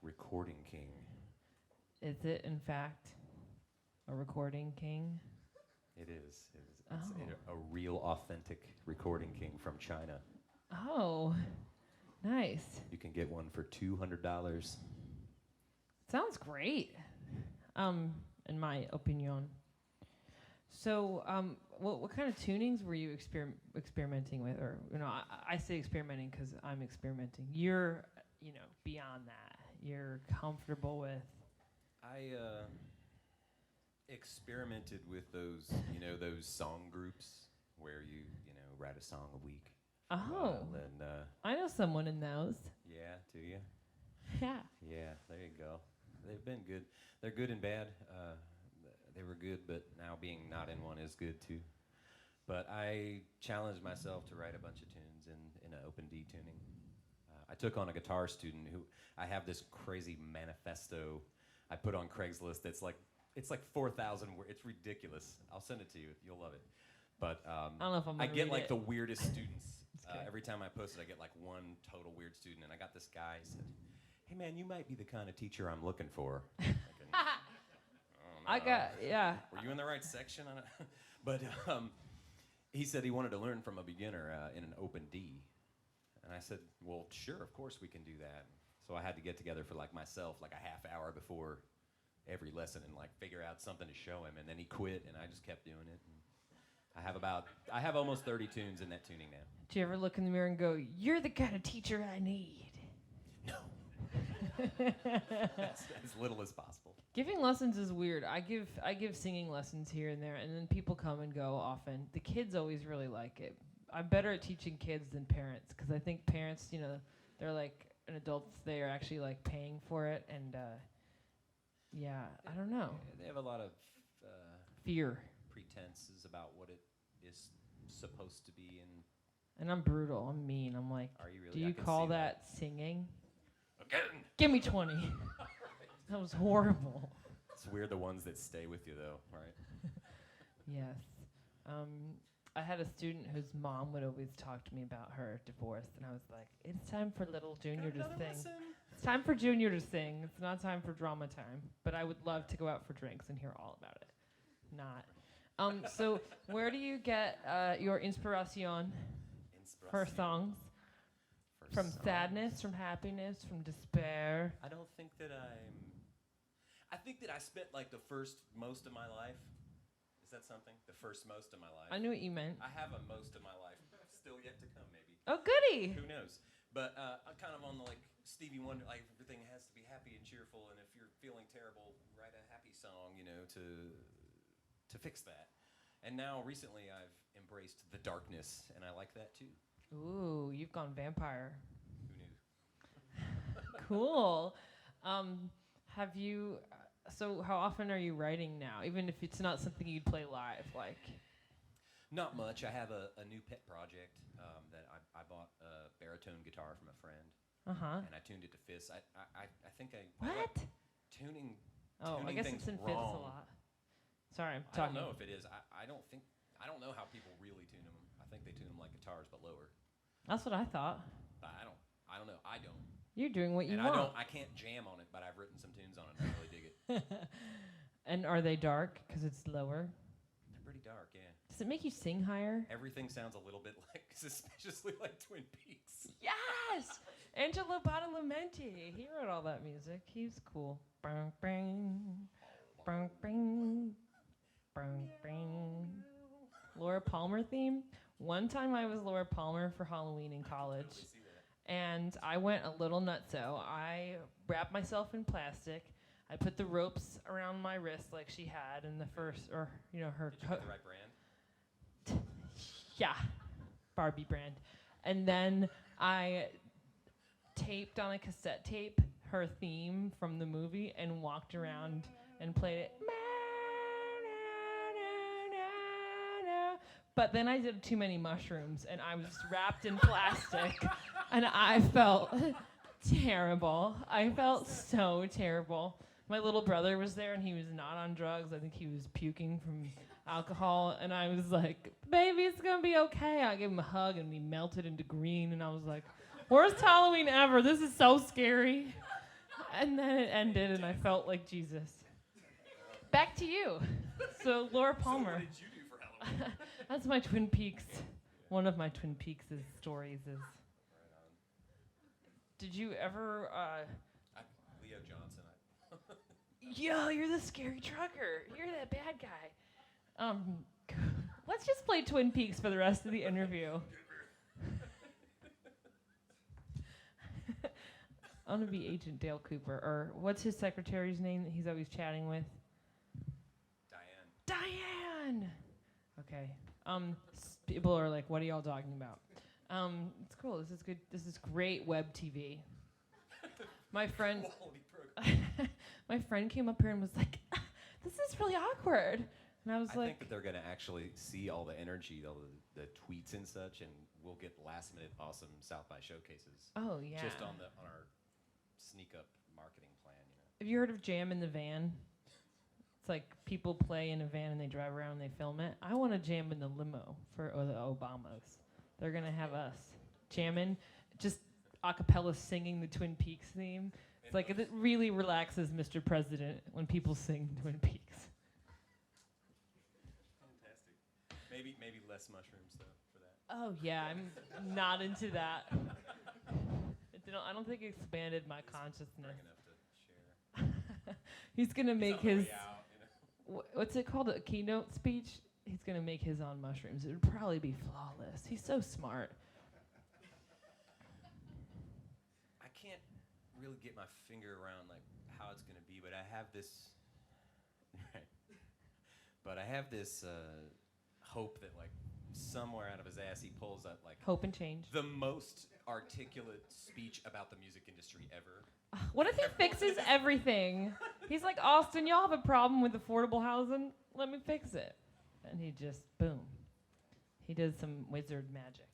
Recording King. Is it in fact a recording king? It is. It's Oh. a real authentic Recording King from China. Oh, nice. You can get one for $200. Sounds great. In my opinion. So, what kind of tunings were you experimenting with? Or, I say experimenting because I'm experimenting. You're, beyond that. You're comfortable with. I experimented with those, those song groups where you write a song a week. Oh, And I know someone in those. yeah, do you? Yeah. Yeah, there you go. They've been good. They're good and bad. They were good, but now being not in one is good too. But I challenged myself to write a bunch of tunes in an open D tuning. I took on a guitar student who I have this crazy manifesto I put on Craigslist that's it's like 4,000 words. It's ridiculous. I'll send it to you. You'll love it. But I don't know if I'm I gonna get read like it. the weirdest students. Okay. Every time I post it, I get like one total weird student. And I got this guy who said, "Hey man, you might be the kind of teacher I'm looking for." I got, yeah. Were you in the right section? But he said he wanted to learn from a beginner in an open D. And I said, well, sure, of course we can do that. So I had to get together for myself a half hour before every lesson and figure out something to show him. And then he quit, and I just kept doing it. And I have almost 30 tunes in that tuning now. Do you ever look in the mirror and go, "You're the kind of teacher I need"? No. as little as possible. Giving lessons is weird. I give singing lessons here and there, and then people come and go often. The kids always really like it. I'm better at teaching kids than parents because I think parents, they're like an adult. They are actually like paying for it, and yeah, I don't know. They have a lot of Fear. pretenses about what it is supposed to be, And I'm brutal. I'm mean. I'm like, are you really? do I you can call see that singing? Again. Give me 20. That was horrible. It's weird the ones that stay with you though, right? Yes. I had a student whose mom would always talk to me about her divorce, and I was like, it's time for little Junior to sing. It's time for Junior to sing. It's not time for drama time. But I would love to go out for drinks and hear all about it. Not. So where do you get your inspiration for songs? For From songs? sadness, from happiness, from despair? I don't think that I think that I spent like the first most of my life. Is that something? The first most of my life. I knew what you meant. I have a most of my life still yet to come, maybe. Oh, goody! Who knows? But I'm kind of on the like Stevie Wonder, like everything has to be happy and cheerful, and if you're feeling terrible, write a happy song, you know, to fix that. And now recently I've embraced the darkness, and I like that too. Ooh, you've gone vampire. Who knew? Cool. Have you? So how often are you writing now? Even if it's not something you'd play live, like. Not much. I have a new pet project that I bought a baritone guitar from a friend, and I tuned it to fifths. I think I What? like tuning. Oh, I tuning guess things it's in fifths wrong. a lot. Sorry, I'm I talking. don't know if it is. I don't know how people really tune them. I think they tune them like guitars, but lower. That's what I thought. But I don't know. I don't. You're doing what you And want. I can't jam on it, but I've written some tunes on it. And I really dig it. And are they dark because it's lower? They're pretty dark, yeah. Does it make you sing higher? Everything sounds a little bit like, suspiciously like Twin Peaks. Yes! Angelo Badalamenti. He wrote all that music. He's cool. Bang, bang, bang, bang, bang, bang. Laura Palmer theme. One time I was Laura Palmer for Halloween in college. And I went a little nutso. I wrapped myself in plastic. I put the ropes around my wrist like she had in the first, or, you know, her. Did you get the right brand? Yeah, Barbie brand. And then I taped on a cassette tape her theme from the movie and walked around and played it. But then I did too many mushrooms and I was wrapped in plastic and I felt terrible. I felt so terrible. My little brother was there and he was not on drugs. I think he was puking from alcohol, and I was like, baby, it's gonna be okay. I gave him a hug and he melted into green, and I was like, worst Halloween ever. This is so scary. And then it ended and I felt like Jesus. Back to you. So Laura Palmer. So what did you do for Halloween? That's my Twin Peaks. One of my Twin Peaks' stories is. Did you ever? Leo Johnson. Yo, you're the scary trucker. You're that bad guy. Let's just play Twin Peaks for the rest of the interview. I want to be Agent Dale Cooper, or what's his secretary's name that he's always chatting with? Diane. Okay. People are like, "What are y'all talking about?" It's cool. This is good. This is great web TV. My friend, my friend came up here and was like, "This is really awkward," and I was I like, think that they're gonna actually see all the energy, all the tweets and such, and we'll get last minute awesome South by showcases. "Oh yeah." Just on our sneak up marketing plan, you know. Have you heard of Jam in the Van? It's like people play in a van and they drive around and they film it. I want to jam in the limo for the Obamas. They're gonna have us jamming, just a cappella singing the Twin Peaks theme. It's like it really relaxes Mr. President when people sing Twin Peaks. Fantastic. Maybe less mushrooms though for that. Oh yeah, I'm not into that. I don't think it expanded my consciousness. Bring enough to share. He's gonna make It's on the his way out, you know. what's it called, a keynote speech. He's gonna make his on mushrooms. It would probably be flawless. He's so smart. I can't really get my finger around like how it's gonna be, but I have this. Right. But I have this hope that like somewhere out of his ass, he pulls up like Hope and change. the most articulate speech about the music industry ever. What if he fixes everything? He's like, Austin, y'all have a problem with affordable housing? Let me fix it. And he just, boom. He does some wizard magic.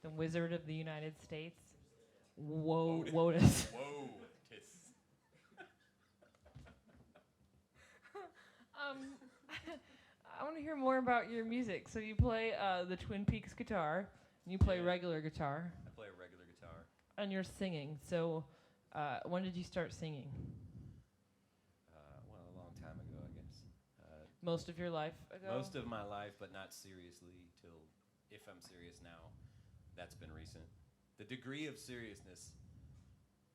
The Wizard of the United States. Whoa, Wotus. Whoa, tis. I want to hear more about your music. So you play the Twin Peaks guitar, and you play regular guitar, I play a regular guitar. and you're singing. So when did you start singing? Well, a long time ago, I guess. Most of your life ago? Most of my life, but not seriously till, if I'm serious now, that's been recent. The degree of seriousness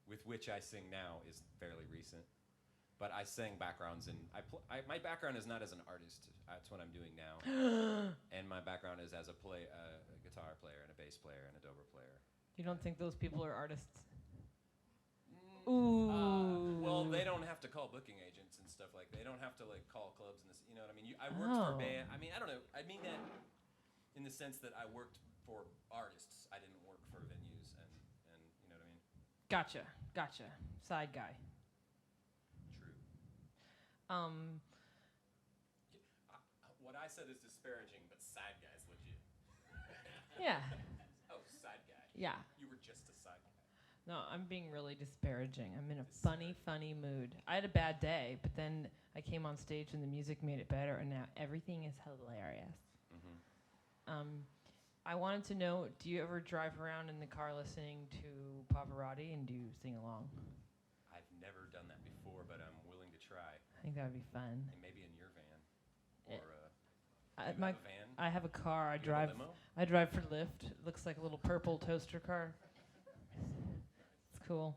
with which I sing now is fairly recent. But I sang backgrounds, and my background is not as an artist. That's what I'm doing now. And my background is as a guitar player and a bass player and a dobro player. You don't think those people are artists? Ooh. Well, they don't have to call booking agents and stuff like. They don't have to like call clubs and this. You know what I mean? I worked for a band. I mean, I don't know. I mean that in the sense that I worked for artists. I didn't work for venues, and you know what I mean. Gotcha. Side guy. True. What I said is disparaging, but side guy's legit. Yeah. Oh, side guy. Yeah. You were just a side guy. No, I'm being really disparaging. I'm in a funny mood. I had a bad day, but then I came on stage and the music made it better, and now everything is hilarious. Mm-hmm. I wanted to know, do you ever drive around in the car listening to Pavarotti, and do you sing along? I've never done that before, but I'm willing to try. I think that would be fun. And maybe in your van. Or you I, have a van? I have a car. You have a limo? I drive for Lyft. It looks like a little purple toaster car. It's cool.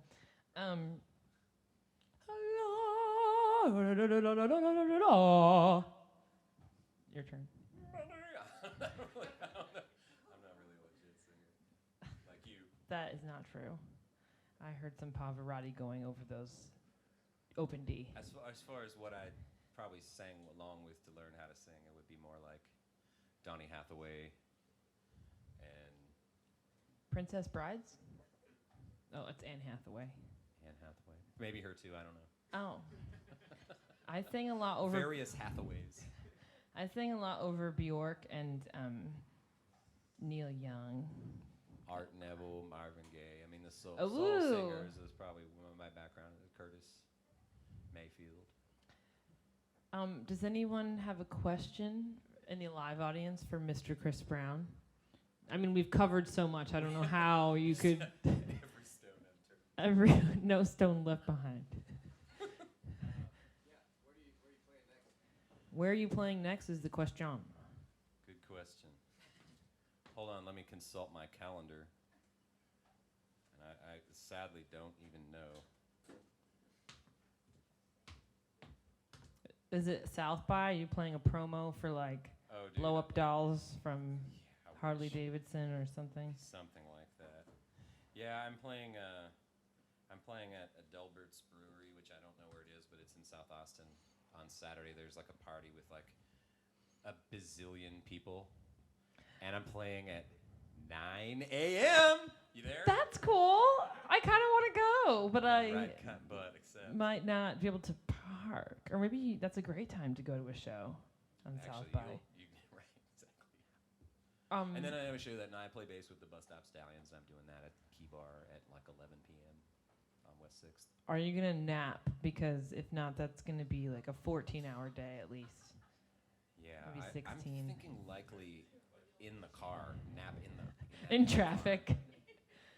Your turn. I'm not really a legit singer. Like you. That is not true. I heard some Pavarotti going over those open D. As far as what I probably sang along with to learn how to sing, it would be more like Donny Hathaway and Princess Brides? Oh, it's Anne Hathaway. Anne Hathaway. Maybe her too, I don't know. Oh. I sang a lot over Various Hathaways. I sang a lot over Bjork and Neil Young. Art Neville, Marvin Gaye. I mean, the soul Ooh. singers is probably my background. Curtis Mayfield. Does anyone have a question in the live audience for Mr. Kris Brown? I mean, we've covered so much. I don't know how you could. Every stone unturned. No stone left behind. Where are you playing next is the question. Good question. Hold on, let me consult my calendar. And I sadly don't even know. Is it South by? Are you playing a promo for like Oh, dude. blow up dolls from I Harley wish. Davidson or something? Something like that. Yeah, I'm playing at Adelbert's Brewery, which I don't know where it is, but it's in South Austin. On Saturday, there's like a party with like a bazillion people, and I'm playing at 9 a.m. You there? That's cool. I kind of want to go, but I Right, cut butt, except might not be able to park. Or maybe that's a great time to go to a show on South actually, by. right, exactly. And then I have a show that night. I play bass with the Bus Stop Stallions, and I'm doing that at Key Bar at like 11 p.m. on West 6th. Are you going to nap? Because if not, that's going to be like a 14-hour day at least. Yeah, Maybe 16. I'm thinking likely in the car, nap in In traffic.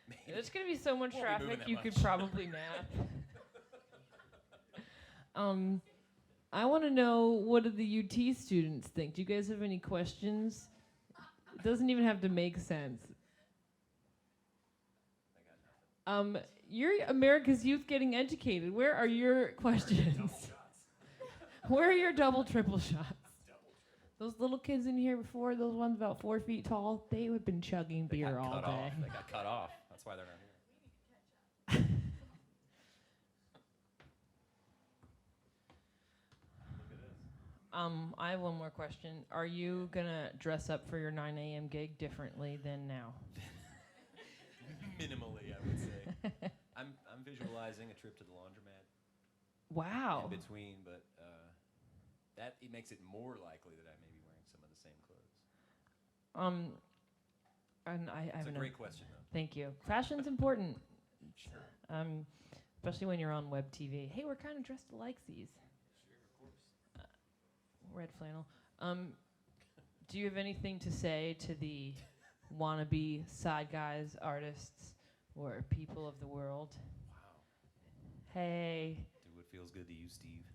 Maybe. There's going to be so much Won't be traffic, moving that you could much. probably nap. I want to know, what do the UT students think? Do you guys have any questions? It doesn't even have to make sense. You're America's youth getting educated. Where are your questions? Where are your double, triple shots? Those little kids in here before, those ones about 4 feet tall, they would have been chugging They beer got all cut day. off. They got cut off. That's why they're not here. Look at this. I have one more question. Are you gonna dress up for your 9 a.m. gig differently than now? Minimally, I would say. I'm visualizing a trip to the laundromat Wow. in between, but that it makes it more likely that I may be wearing some of the same clothes. And I It's have a another. great question, though. Thank you. Fashion's important. Sure. Especially when you're on web TV. Hey, we're kind of dressed alike these. Sure, of course. Red flannel. Do you have anything to say to the wannabe side guys, artists, or people of the world? Wow. Hey, Do what feels good to you, Steve.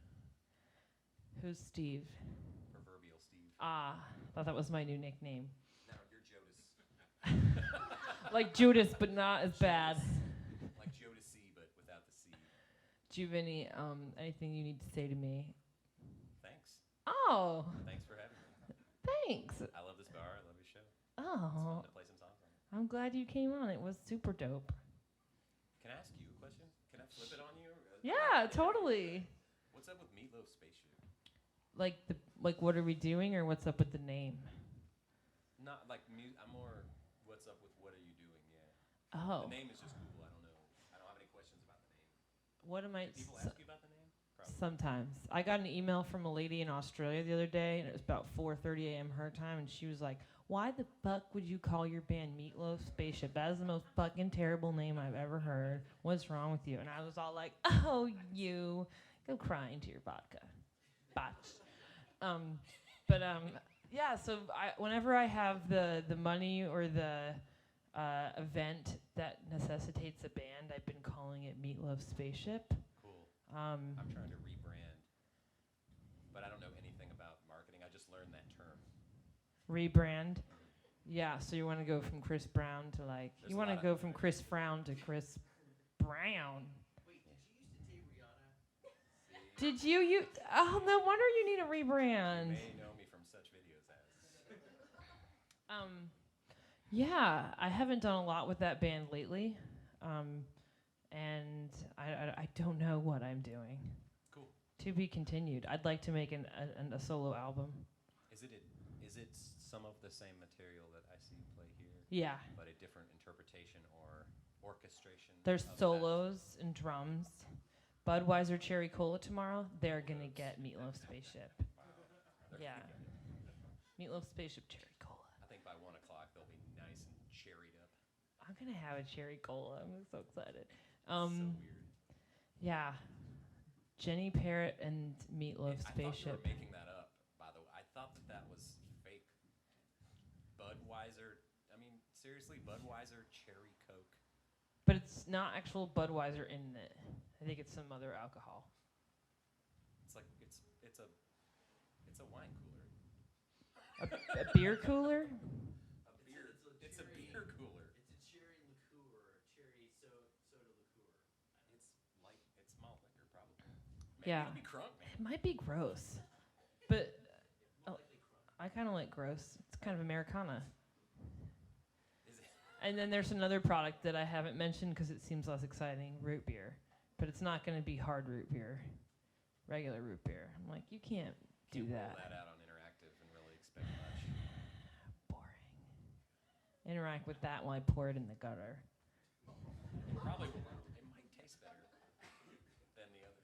who's Steve? Proverbial Steve. Ah, thought that was my new nickname. No, you're Jodas. Like Judas, but not as bad. Like Jodeci, but without the C. Do you have anything you need to say to me? Thanks. Oh, Thanks for having me. thanks. I love this bar. I love your show. It's Oh, fun to play some songs on it. I'm glad you came on. It was super dope. Can I ask you a question? Can I flip it on you? Yeah, totally. What's up with Meatloaf Spaceship? Like what are we doing, or what's up with the name? Not like I'm more. What's up with what are you doing? Yeah. Oh, The name is just cool. I don't know. I don't have any questions about the name. what am I? Do people ask you about the name? Probably. Sometimes. I got an email from a lady in Australia the other day, and it was about 4:30 a.m. her time, and she was like, "Why the fuck would you call your band Meatloaf Spaceship? That is the most fucking terrible name I've ever heard. What's wrong with you?" And I was all like, "Oh, you go cry into your vodka, botch." Yeah. So whenever I have the money or the event that necessitates a band, I've been calling it Meatloaf Spaceship. Cool. I'm trying to rebrand, but I don't know anything about marketing. I just learned that term. Rebrand. Yeah, so you want to go from Kris Brown to There's you a want to lot go of- from Kris Brown to Kris Brown. Wait, did you used to date Rihanna? Did you? Oh, no wonder you need a You rebrand. may know me from such videos as. Yeah, I haven't done a lot with that band lately, and I don't know what I'm doing. Cool. To be continued. I'd like to make a solo album. Is it some of the same material that I see you play here, Yeah, but a different interpretation or orchestration? there's of that? solos and drums. Budweiser Cherry Cola tomorrow. They're gonna get Meatloaf Spaceship. They're Yeah. Meatloaf Spaceship Cherry Cola. I think by 1 o'clock they'll be nice and cherried up. I'm gonna have a cherry cola. I'm so excited. So weird. Yeah. Jenny Parrott and Meatloaf I thought you Spaceship. were making that up, by the way. I thought that was fake. Budweiser. I mean, seriously, Budweiser Cherry Coke. But it's not actual Budweiser in it. I think it's some other alcohol. It's like it's a wine cooler. A beer cooler? A beer. It's a beer cooler. It's a cherry liqueur, or cherry soda liqueur. It's malt liquor probably. Maybe Yeah. it'll be crunk, man. It might be gross. But I kind of like gross. It's kind of Americana. Is it? And then there's another product that I haven't mentioned because it seems less exciting, root beer. But it's not going to be hard root beer, regular root beer. I'm like, you can't do Can't that. roll that out on Interactive and really expect much. Boring. Interact with that while I pour it in the gutter. It probably will. It might taste better than the other.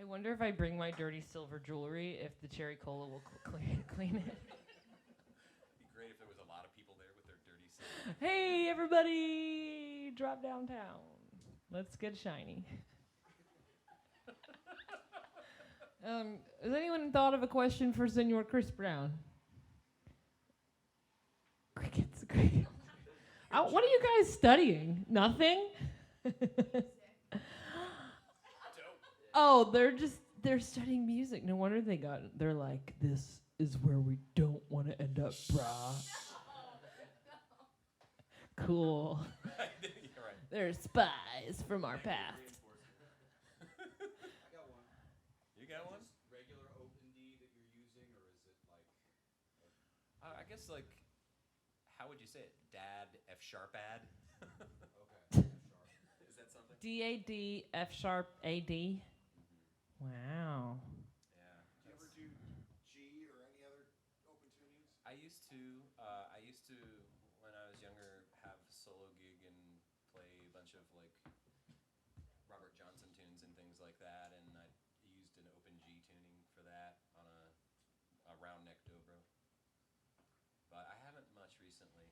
I wonder if I bring my dirty silver jewelry, if the cherry cola will clean it. It'd be great if there was a lot of people there with their dirty silver. Hey, everybody, drop downtown. Let's get shiny. Has anyone thought of a question for Senor Kris Brown? Crickets. What are you guys studying? Nothing? Oh, they're studying music. No wonder they're like, this is where we don't want to end up, brah. Cool. You're right. They're spies from our past. I got one. You got one? Is this regular OpenD that you're using, or is it like? I guess like, how would you say it? Dad F sharp ad. Okay. Is that something? DAD F sharp AD. Wow. Yeah. Do you ever do I used to when I was younger have a solo gig and play a bunch of like Robert Johnson tunes and things like that, and I used an open G tuning for that on a round neck dobro. But I haven't much recently.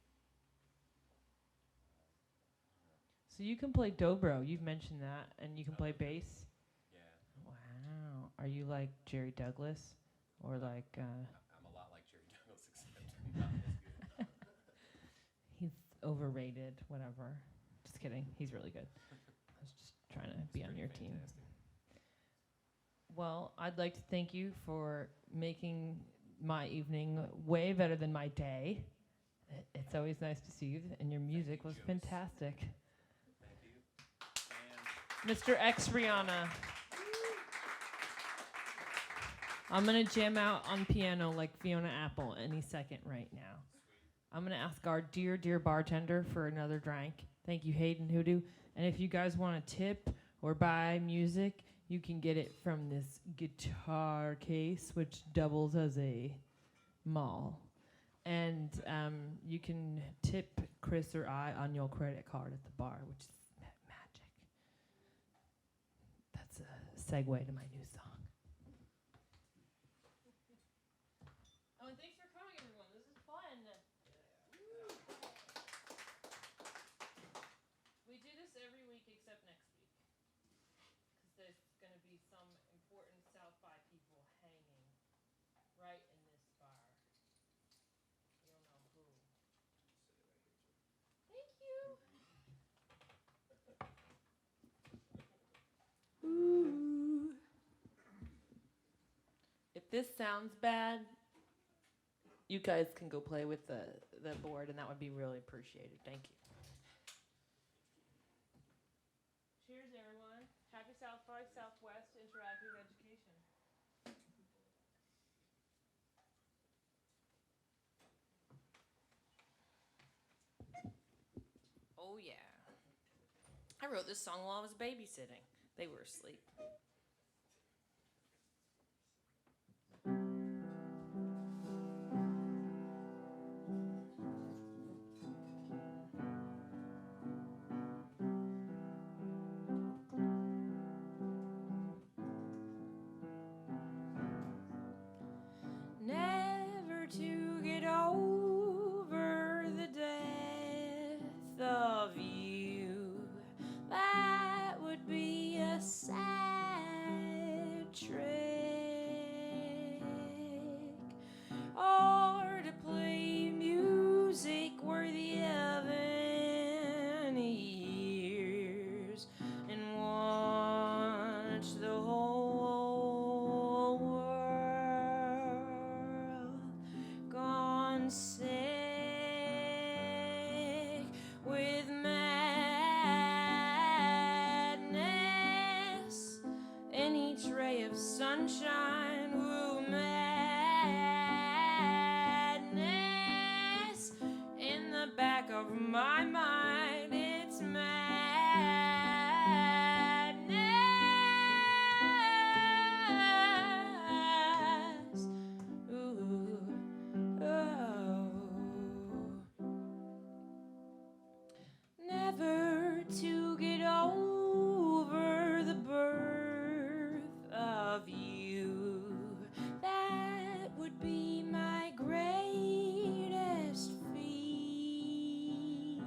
So you can play dobro. You've mentioned that, and you can play bass. Yeah. Wow. Are you like Jerry Douglas, or like? I'm a lot like Jerry Douglas, except I'm not as good. He's overrated. Whatever. Just kidding. He's really good. I was just trying to be on your team. Well, I'd like to thank you for making my evening way better than my day. It's always nice to see you, and your music was fantastic. Thank you. Mr. X Rihanna. I'm going to jam out on piano like Fiona Apple any second right now. I'm going to ask our dear, dear bartender for another drink. Thank you, Hayden Hoodoo. And if you guys want a tip or buy music, you can get it from this guitar case, which doubles as a mall. And you can tip Kris or I on your credit card at the bar, which is magic. That's a segue to my new song. Oh, and thanks for coming, everyone. This is fun. We do this every week except next week, because there's going to be some important South by people hanging right in this bar. You don't know who. Thank you. Ooh. If this sounds bad, you guys can go play with the board, and that would be really appreciated. Thank you. Cheers, everyone. Happy South by Southwest Interactive Education. Oh, yeah. I wrote this song while I was babysitting. They were asleep. Never to get over the death of you. That would be a sad trick. Or to play music worthy of any years and watch the whole world gone sick with madness. Any ray of sunshine, woo, madness. In the back of my mind, it's madness. Ooh, oh. Never to get over the birth of you. That would be my greatest feat.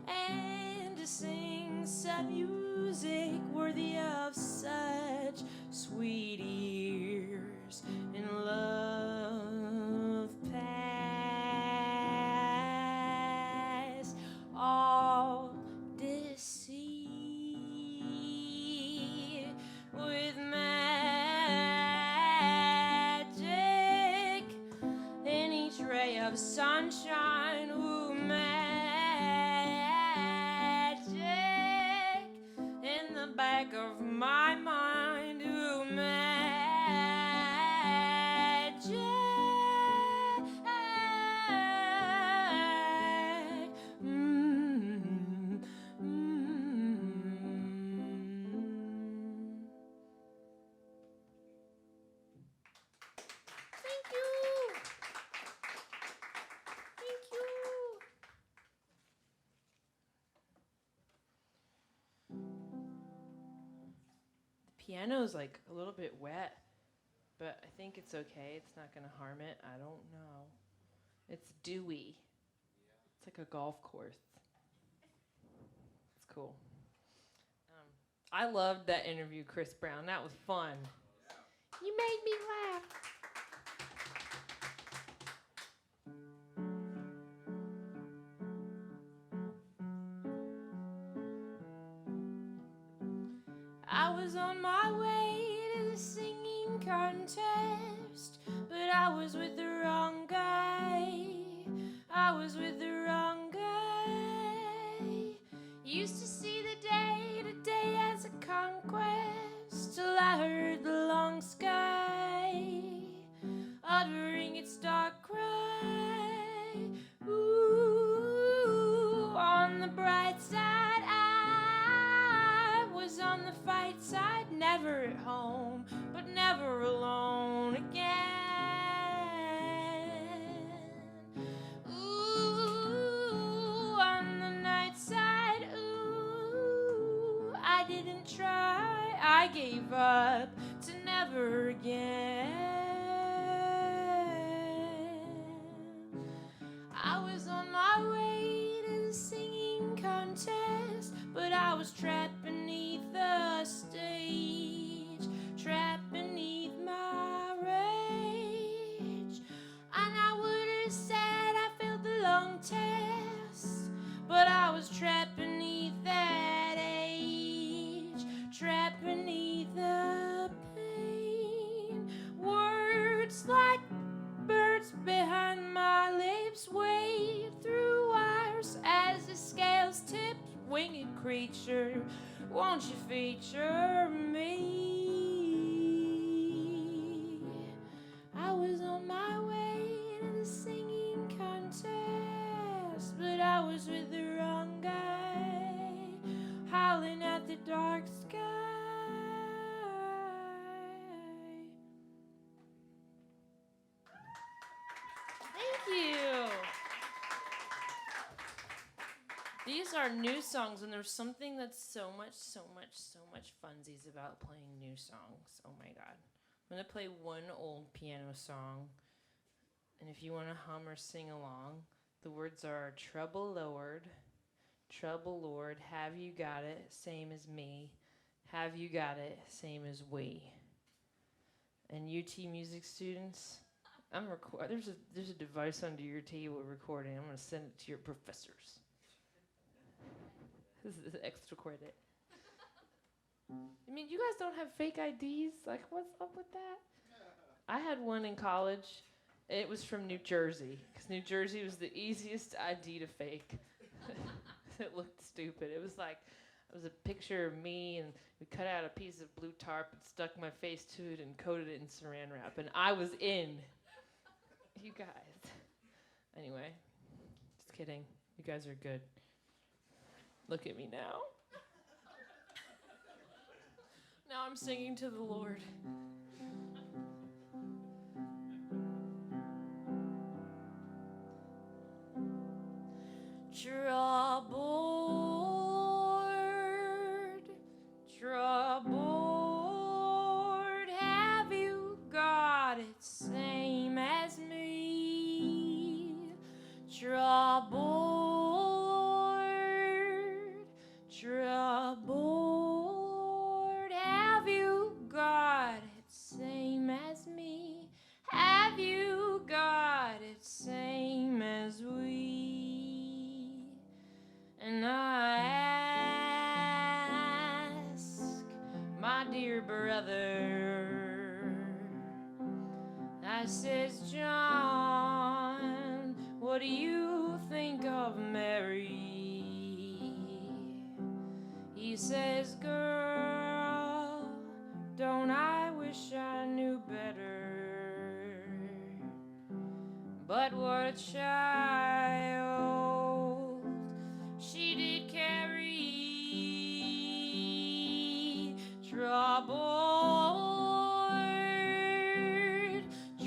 And to sing some music worthy of such sweet ears in love past all deceit with magic in each ray of sunshine, ooh, magic in the back of my mind, ooh, magic. Thank you. piano's like a little bit wet, but I think it's okay. It's not going to harm it. I don't know. It's dewy. It's like a golf course. It's cool. I loved that interview, Kris Brown. That was fun. You made me laugh. I was on my way to the singing contest, but I was with the wrong guy. I was with the wrong guy. Used to see the day-to-day as a conquest, till I heard the long sky uttering its dark cry. Ooh, on the bright side, I was on the fight side, never at home, but never alone again. Ooh, on the night side, ooh, I didn't try, I gave up to never again. I was on my way to the singing contest, but I was trapped beneath the stage, trapped beneath my rage. And I would have said I failed the long test, but I was trapped beneath that age, trapped beneath the pain. Words like birds behind my lips wave through wires as the scales tip. Winged creature, won't you feature me? I was on my way to the singing contest, but I was with the wrong guy, howling at the dark sky. Thank you. These are new songs, and there's something that's so much funsies about playing new songs. Oh my God. I'm going to play one old piano song, and if you want to hum or sing along, the words are trouble Lord, have you got it, same as me, have you got it, same as we. And UT music students, there's a device under your table recording. I'm going to send it to your professors. This is extra credit. I mean, you guys don't have fake IDs? Like, what's up with that? I had one in college. It was from New Jersey, because New Jersey was the easiest ID to fake. It looked stupid. It was a picture of me, and we cut out a piece of blue tarp and stuck my face to it and coated it in saran wrap, and I was in. You guys. Anyway, just kidding. You guys are good. Look at me now. Now I'm singing to the Lord. Troubled, have you got it, same as me? Troubled, have you got it, same as me? Have you got it, same as we? And I ask my dear brother, I says, John, what do you think of Mary? He says, girl, don't I wish I knew better? But what a child she did carry.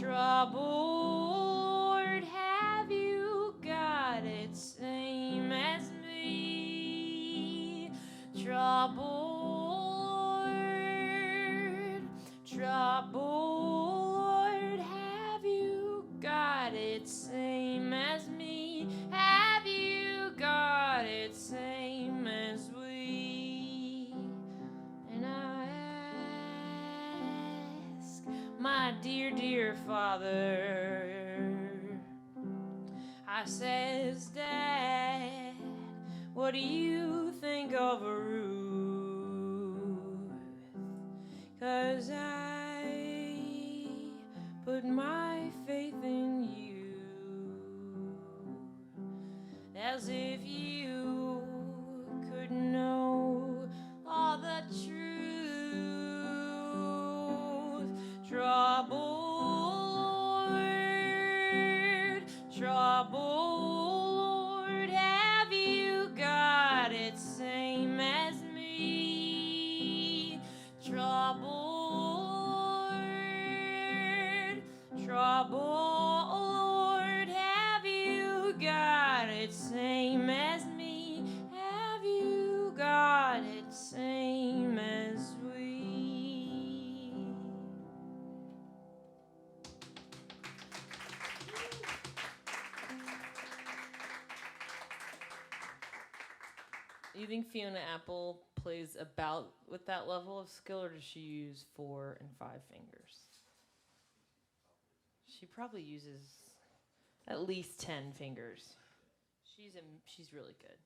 Troubled, have you got it, same as me? Troubled, got it same as me? Have you got it same as we? And I ask my dear, dear father, I says, Dad, what do you think of Ruth? 'Cause I put my faith in you, as if you could know all the truth. Trouble, Lord, have you got it same as me? Trouble, Lord, have you got it same as me? Have you got it same as we? You think Fiona Apple plays about with that level of skill, or does she use 4 and 5 fingers? She probably uses at least 10 fingers. She's really good.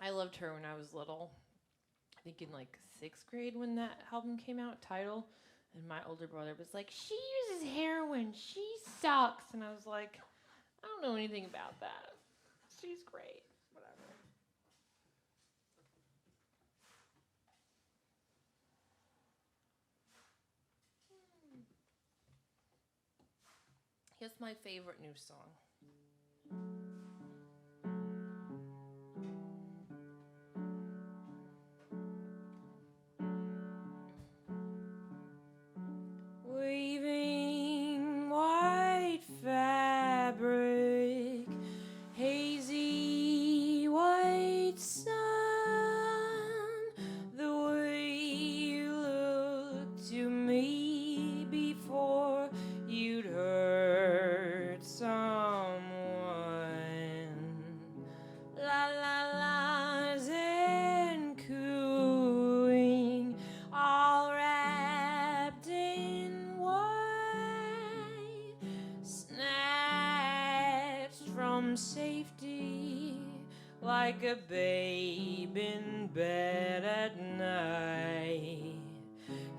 I loved her when I was little. I think in like 6th grade when that album came out, Tidal, and my older brother was like, she uses heroin, she sucks. And I was like, I don't know anything about that. She's great. Whatever. Here's my favorite new song. Waving white fabric, hazy white sun, the way you looked to me before you'd hurt someone. La la la's and cooing, all wrapped in white, snatched from safety like a babe in bed at night.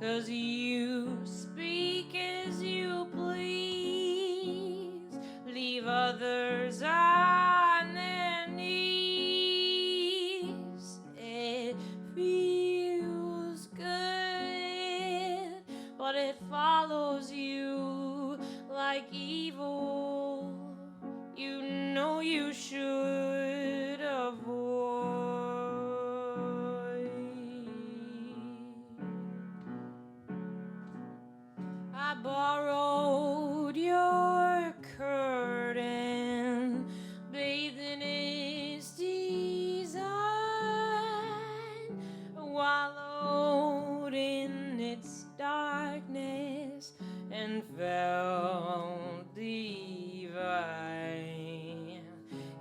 'Cause you speak as you please, leave others on their knees. It feels good, but it follows you like evil. You know you should avoid. I borrowed your curtain, bathed in its design, wallowed in its darkness, and felt divine.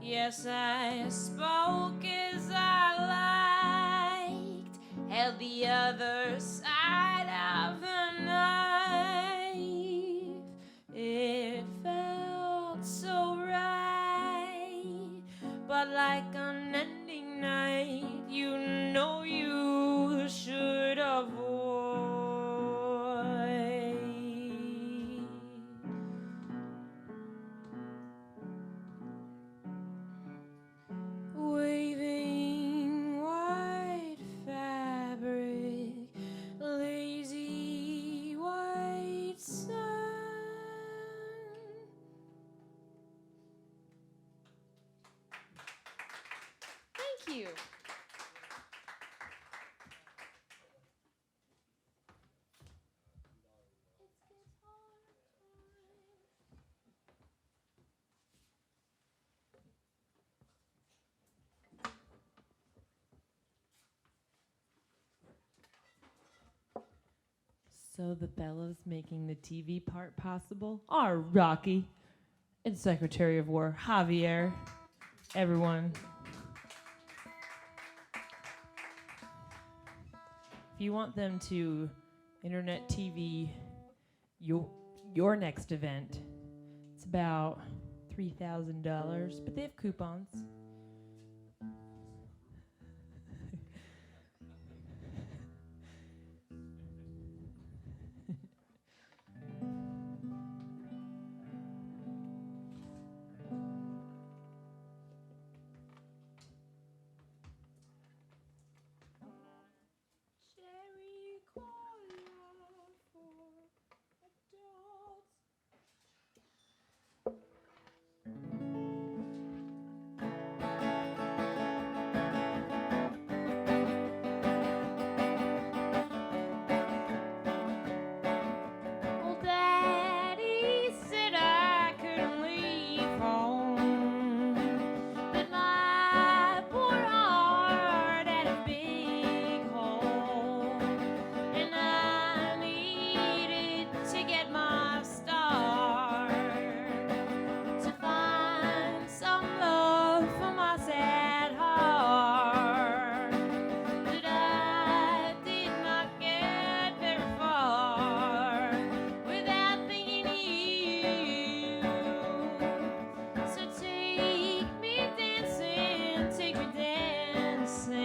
Yes, I spoke as I liked, held the other side of the knife. It felt so right, but like an ending night, you know you should avoid. Waving white fabric, lazy white sun. Thank you. So the fellows making the TV part possible are Rocky and Secretary of War Javier. Everyone. If you want them to internet TV your next event, it's about $3,000, but they have coupons. Cherry cola for adults. Well, Daddy said I couldn't leave home, but my poor heart had a big hole, and I needed to get my start, to find some love for my sad heart. But I did not get very far without thinking you. So take me dancing, take me dancing.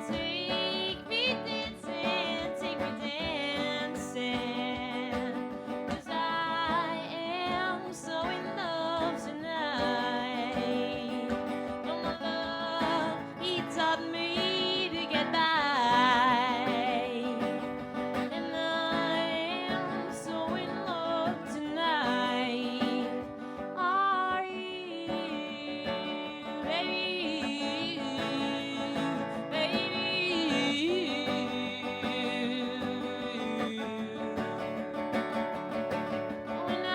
Take me dancing, take me dancing. 'Cause I am so in love tonight. Oh, my love, he taught me to get by. And I am so in love tonight. Are you, baby? When I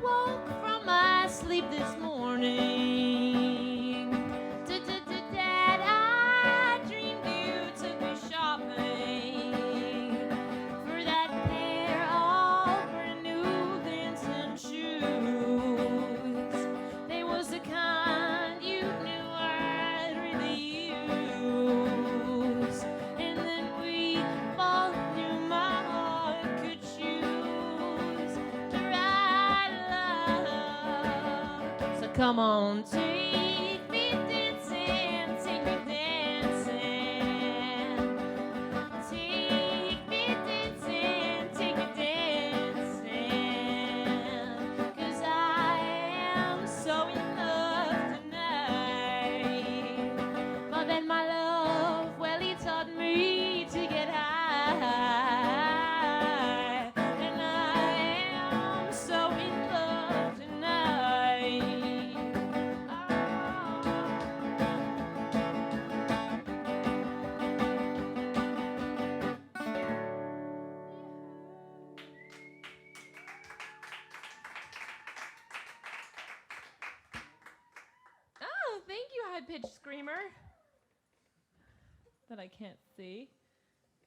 woke from my sleep this morning, Dad, I dreamed you took me shopping for that pair of brand new dancing shoes. They was the kind you knew I'd really use. And then we both knew my heart could choose to ride love. So come on, take me dancing, take me dancing. Take me dancing, take me dancing. 'Cause I am so in love tonight. But then my love, well, he taught me to get high. And I am so in love tonight. Oh, thank you, high-pitched screamer. That I can't see.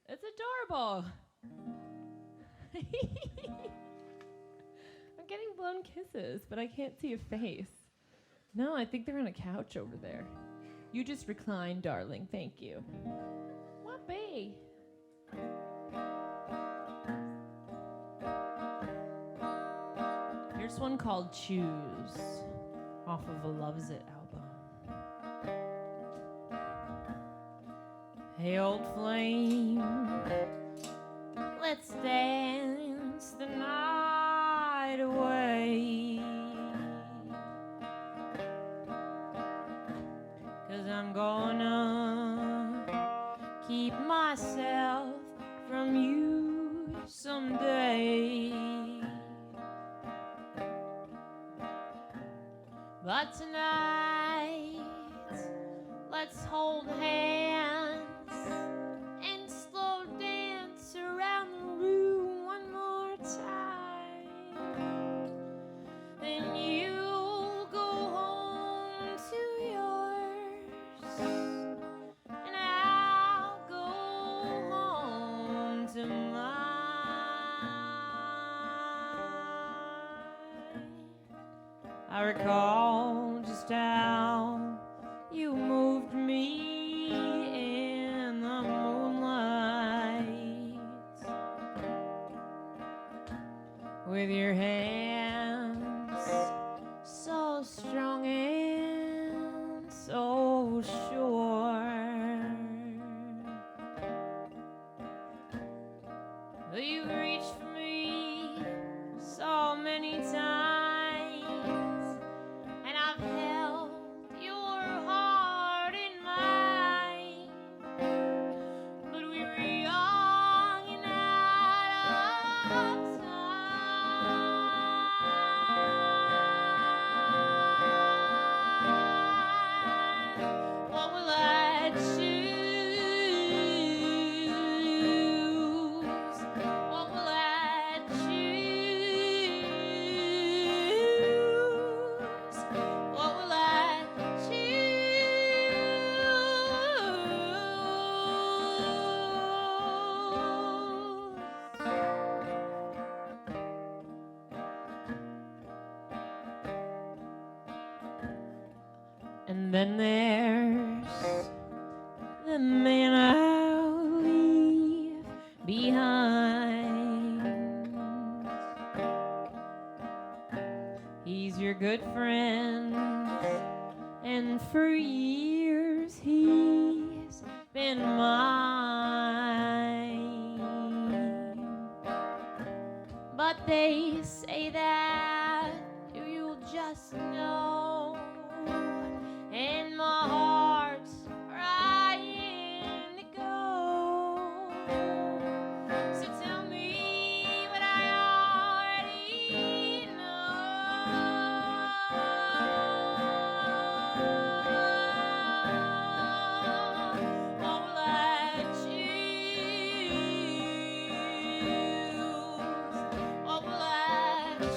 It's adorable. I'm getting blown kisses, but I can't see a face. No, I think they're on a couch over there. You just recline, darling. Thank you. Whoopee. Here's one called Choose, off of a Loves It album. Hey, old flame, let's dance the night away. 'Cause I'm gonna keep myself from you someday. But tonight, let's hold hands and slow dance around the room one more time. Then you'll go home to yours, and I'll go home I recall just how you moved me in the moonlight with your hands so strong and so sure. You reached for me so many times, and I've held your heart in mine. But we were young and out of time. What will I choose? What will I choose? What will I choose? And then there's the man I'll leave behind. He's your good friend, and for years he's been mine. But they say that you'll just know, and my heart's crying to go. So tell me what I already know. What will I choose? What will I choose?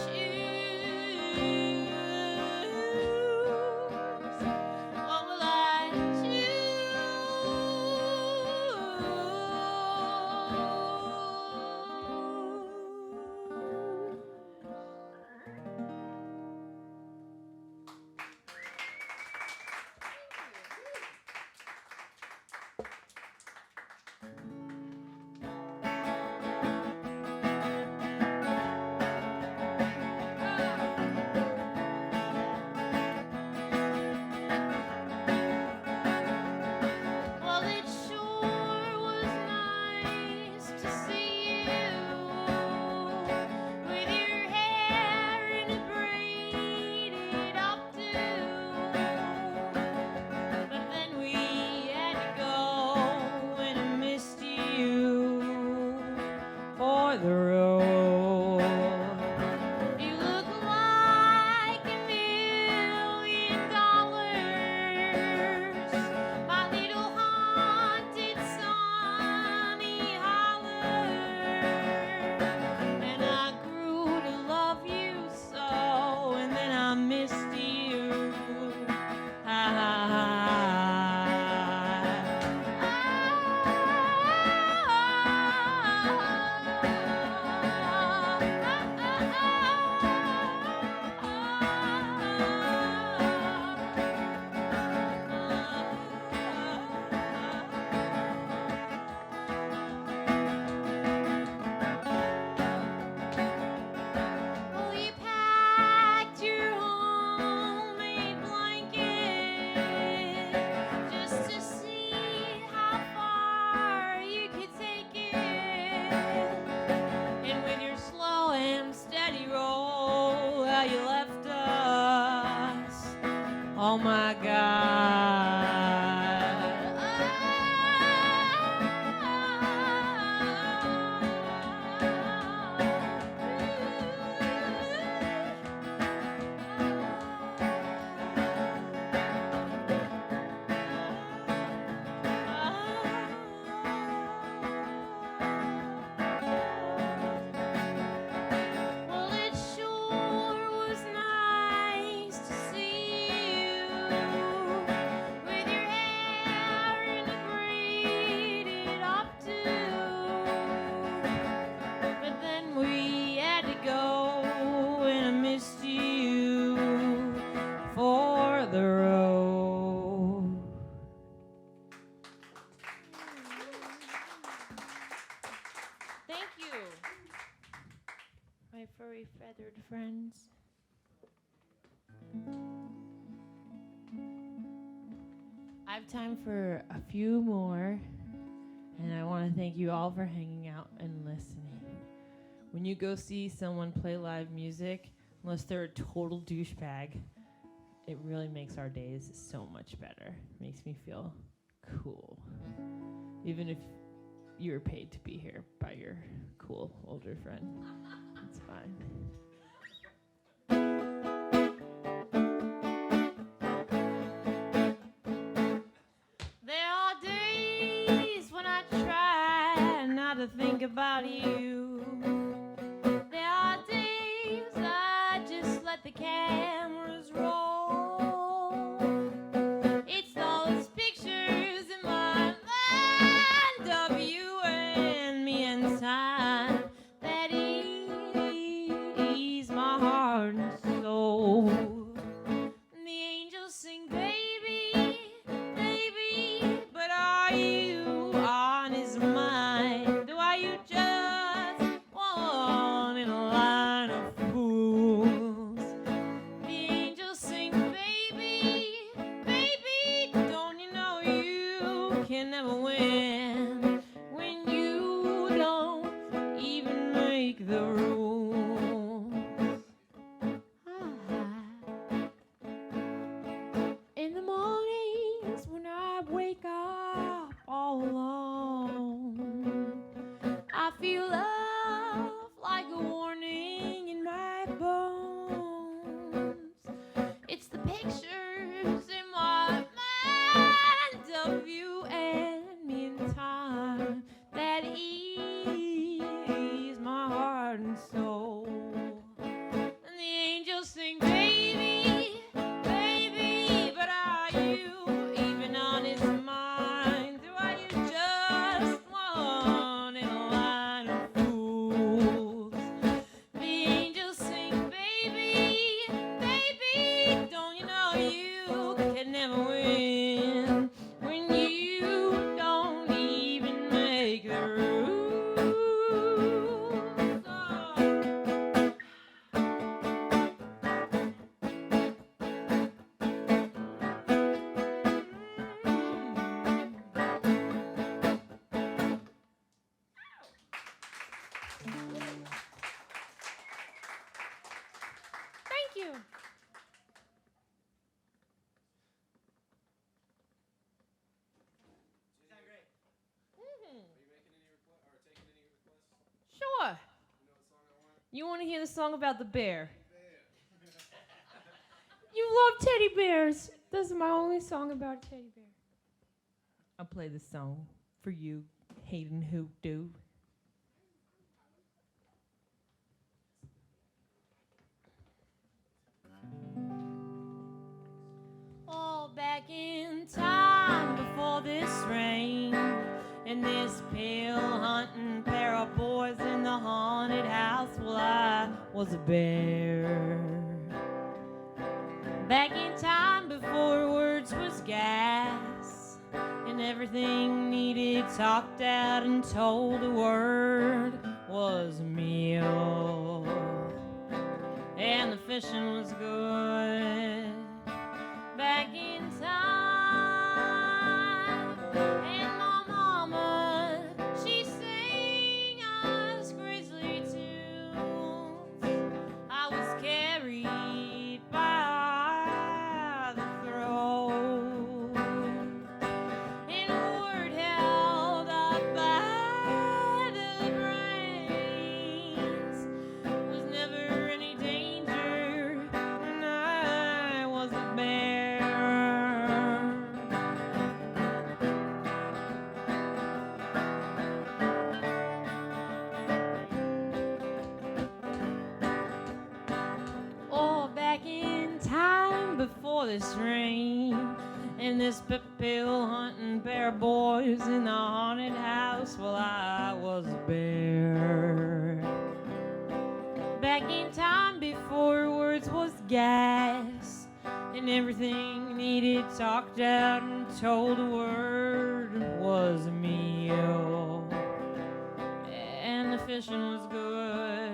furry feathered friends. I have time for a few more, and I want to thank you all for hanging out and listening. When you go see someone play live music, unless they're a total douchebag, it really makes our days so much better. Makes me feel cool. Even if you're paid to be here by your cool older friend. It's fine. There are days when I try not to think about you. There are days I just let the cameras roll. It's those pictures in my mind of you and me in time that ease my heart and soul. The angels sing, baby, baby, but are you on his mind? Are you just one in a line of fools? The angels sing, baby, baby, don't you know you can never win when you don't even make the rules? In the mornings when I wake up all alone, I feel love like a warning in my bones. It's the pictures in my mind of you and me in time that ease my heart and soul. And the angels sing, baby, baby, but are you even on his mind? Or are you just one in a line of fools? The angels sing, baby, baby, don't you know you can never win when you don't even make the rules? Thank you. Are you making any requests or taking any requests? Sure. You know what song I want? You want to hear the song about the bear? You love teddy bears. This is my only song about a teddy bear. I'll play this song for you, Hayden Who Do. Oh, back in time before this rain, and this pale hunting pair of boys in the haunted house, well, I was a bear. Back in time before words was gas, and everything needed talked out and told, a word was a meal, and the fishing was good. Back in time, and my mama, she sang us grizzly tunes. I was carried by the throat, and a word held up by the brains was never any danger when I was a bear. Oh, back in time before this rain, and this pill hunting pair of boys in the haunted house, well, I was a bear. Back in time before words was gas, and everything needed talked out and told, a word was a meal, and the fishing was good.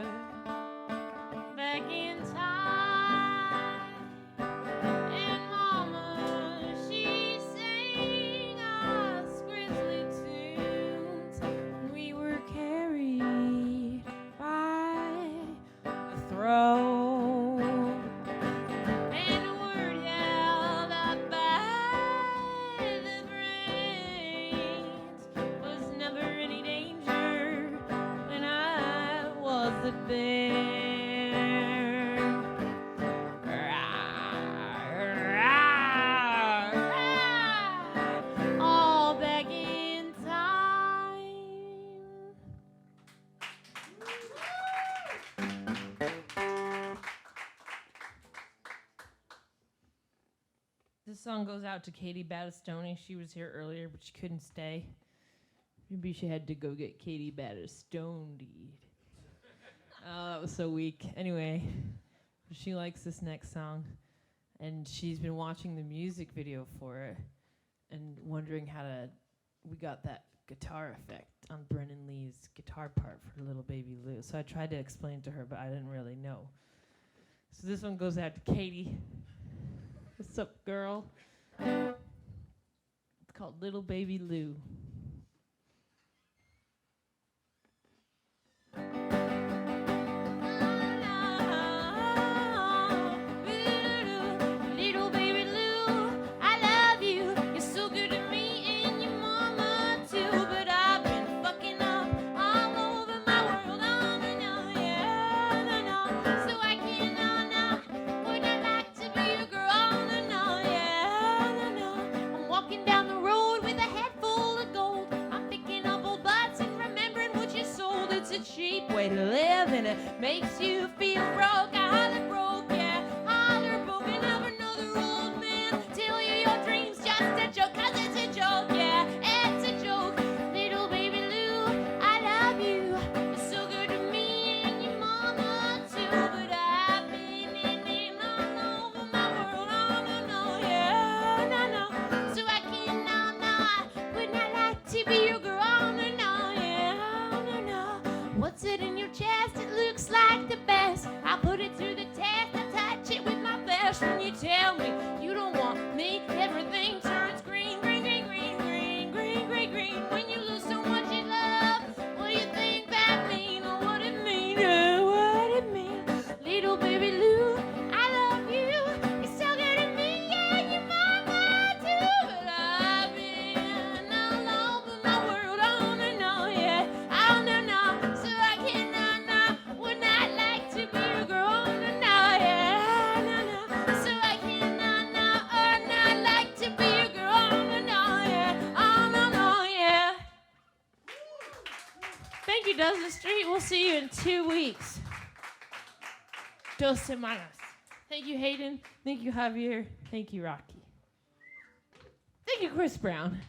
road. And a word held up by the brains was never any danger when I was a bear. All back in time. This song goes out to Katie Battistoni. She was here earlier, but she couldn't stay. Maybe she had to go get Katie Battistoni. Oh, that was so weak. Anyway, she likes this next song, and she's been watching the music video for it and wondering we got that guitar effect on Brennan Lee's guitar part for Little Baby Lou. So I tried to explain to her, but I didn't really know. So this one goes out to Katie. What's up, girl? It's called Little Baby Lou. Little baby Lou, I love you. You're so good to me and your mama too. But I've been fucking up all over my world. Oh, no, yeah, no. So I can't, no. Would I like to be your girl? Oh, no, yeah, no. I'm walking down the road with a head full of gold. I'm picking up old butts and remembering what you sold. It's a cheap way to live and it makes you feel broke. I holler broke, yeah. Holler broken of another old man. Tell you your dream's just a joke, 'cause it's a joke, yeah. It's a joke. Little baby Lou, I love you. You're so good to me and your mama too. But I've been in all over my world. Oh, no, yeah, no. So I can't, no. Wouldn't I like to be your girl? Oh, no, yeah, no. What's it in your chest? It looks like the best. I put it through the test. I touch it with my flesh. When you tell me you don't want me, everything turns green. When you lose so much in love, what do you think that mean? Or what it mean? Little baby Lou, I love you. You're so good to me, yeah, your mama too. But I've been all over my world. Oh, no, yeah. Oh, no. So I can't, no. Wouldn't I like to be your girl? Oh, no, yeah, no. So I can't, no. I'd like to be your girl. Oh, no, yeah. Oh, no, yeah. Thank you, Dozen Street. We'll see you in 2 weeks. Dos semanas. Thank you, Hayden. Thank you, Javier. Thank you, Rocky. Thank you, Kris Brown.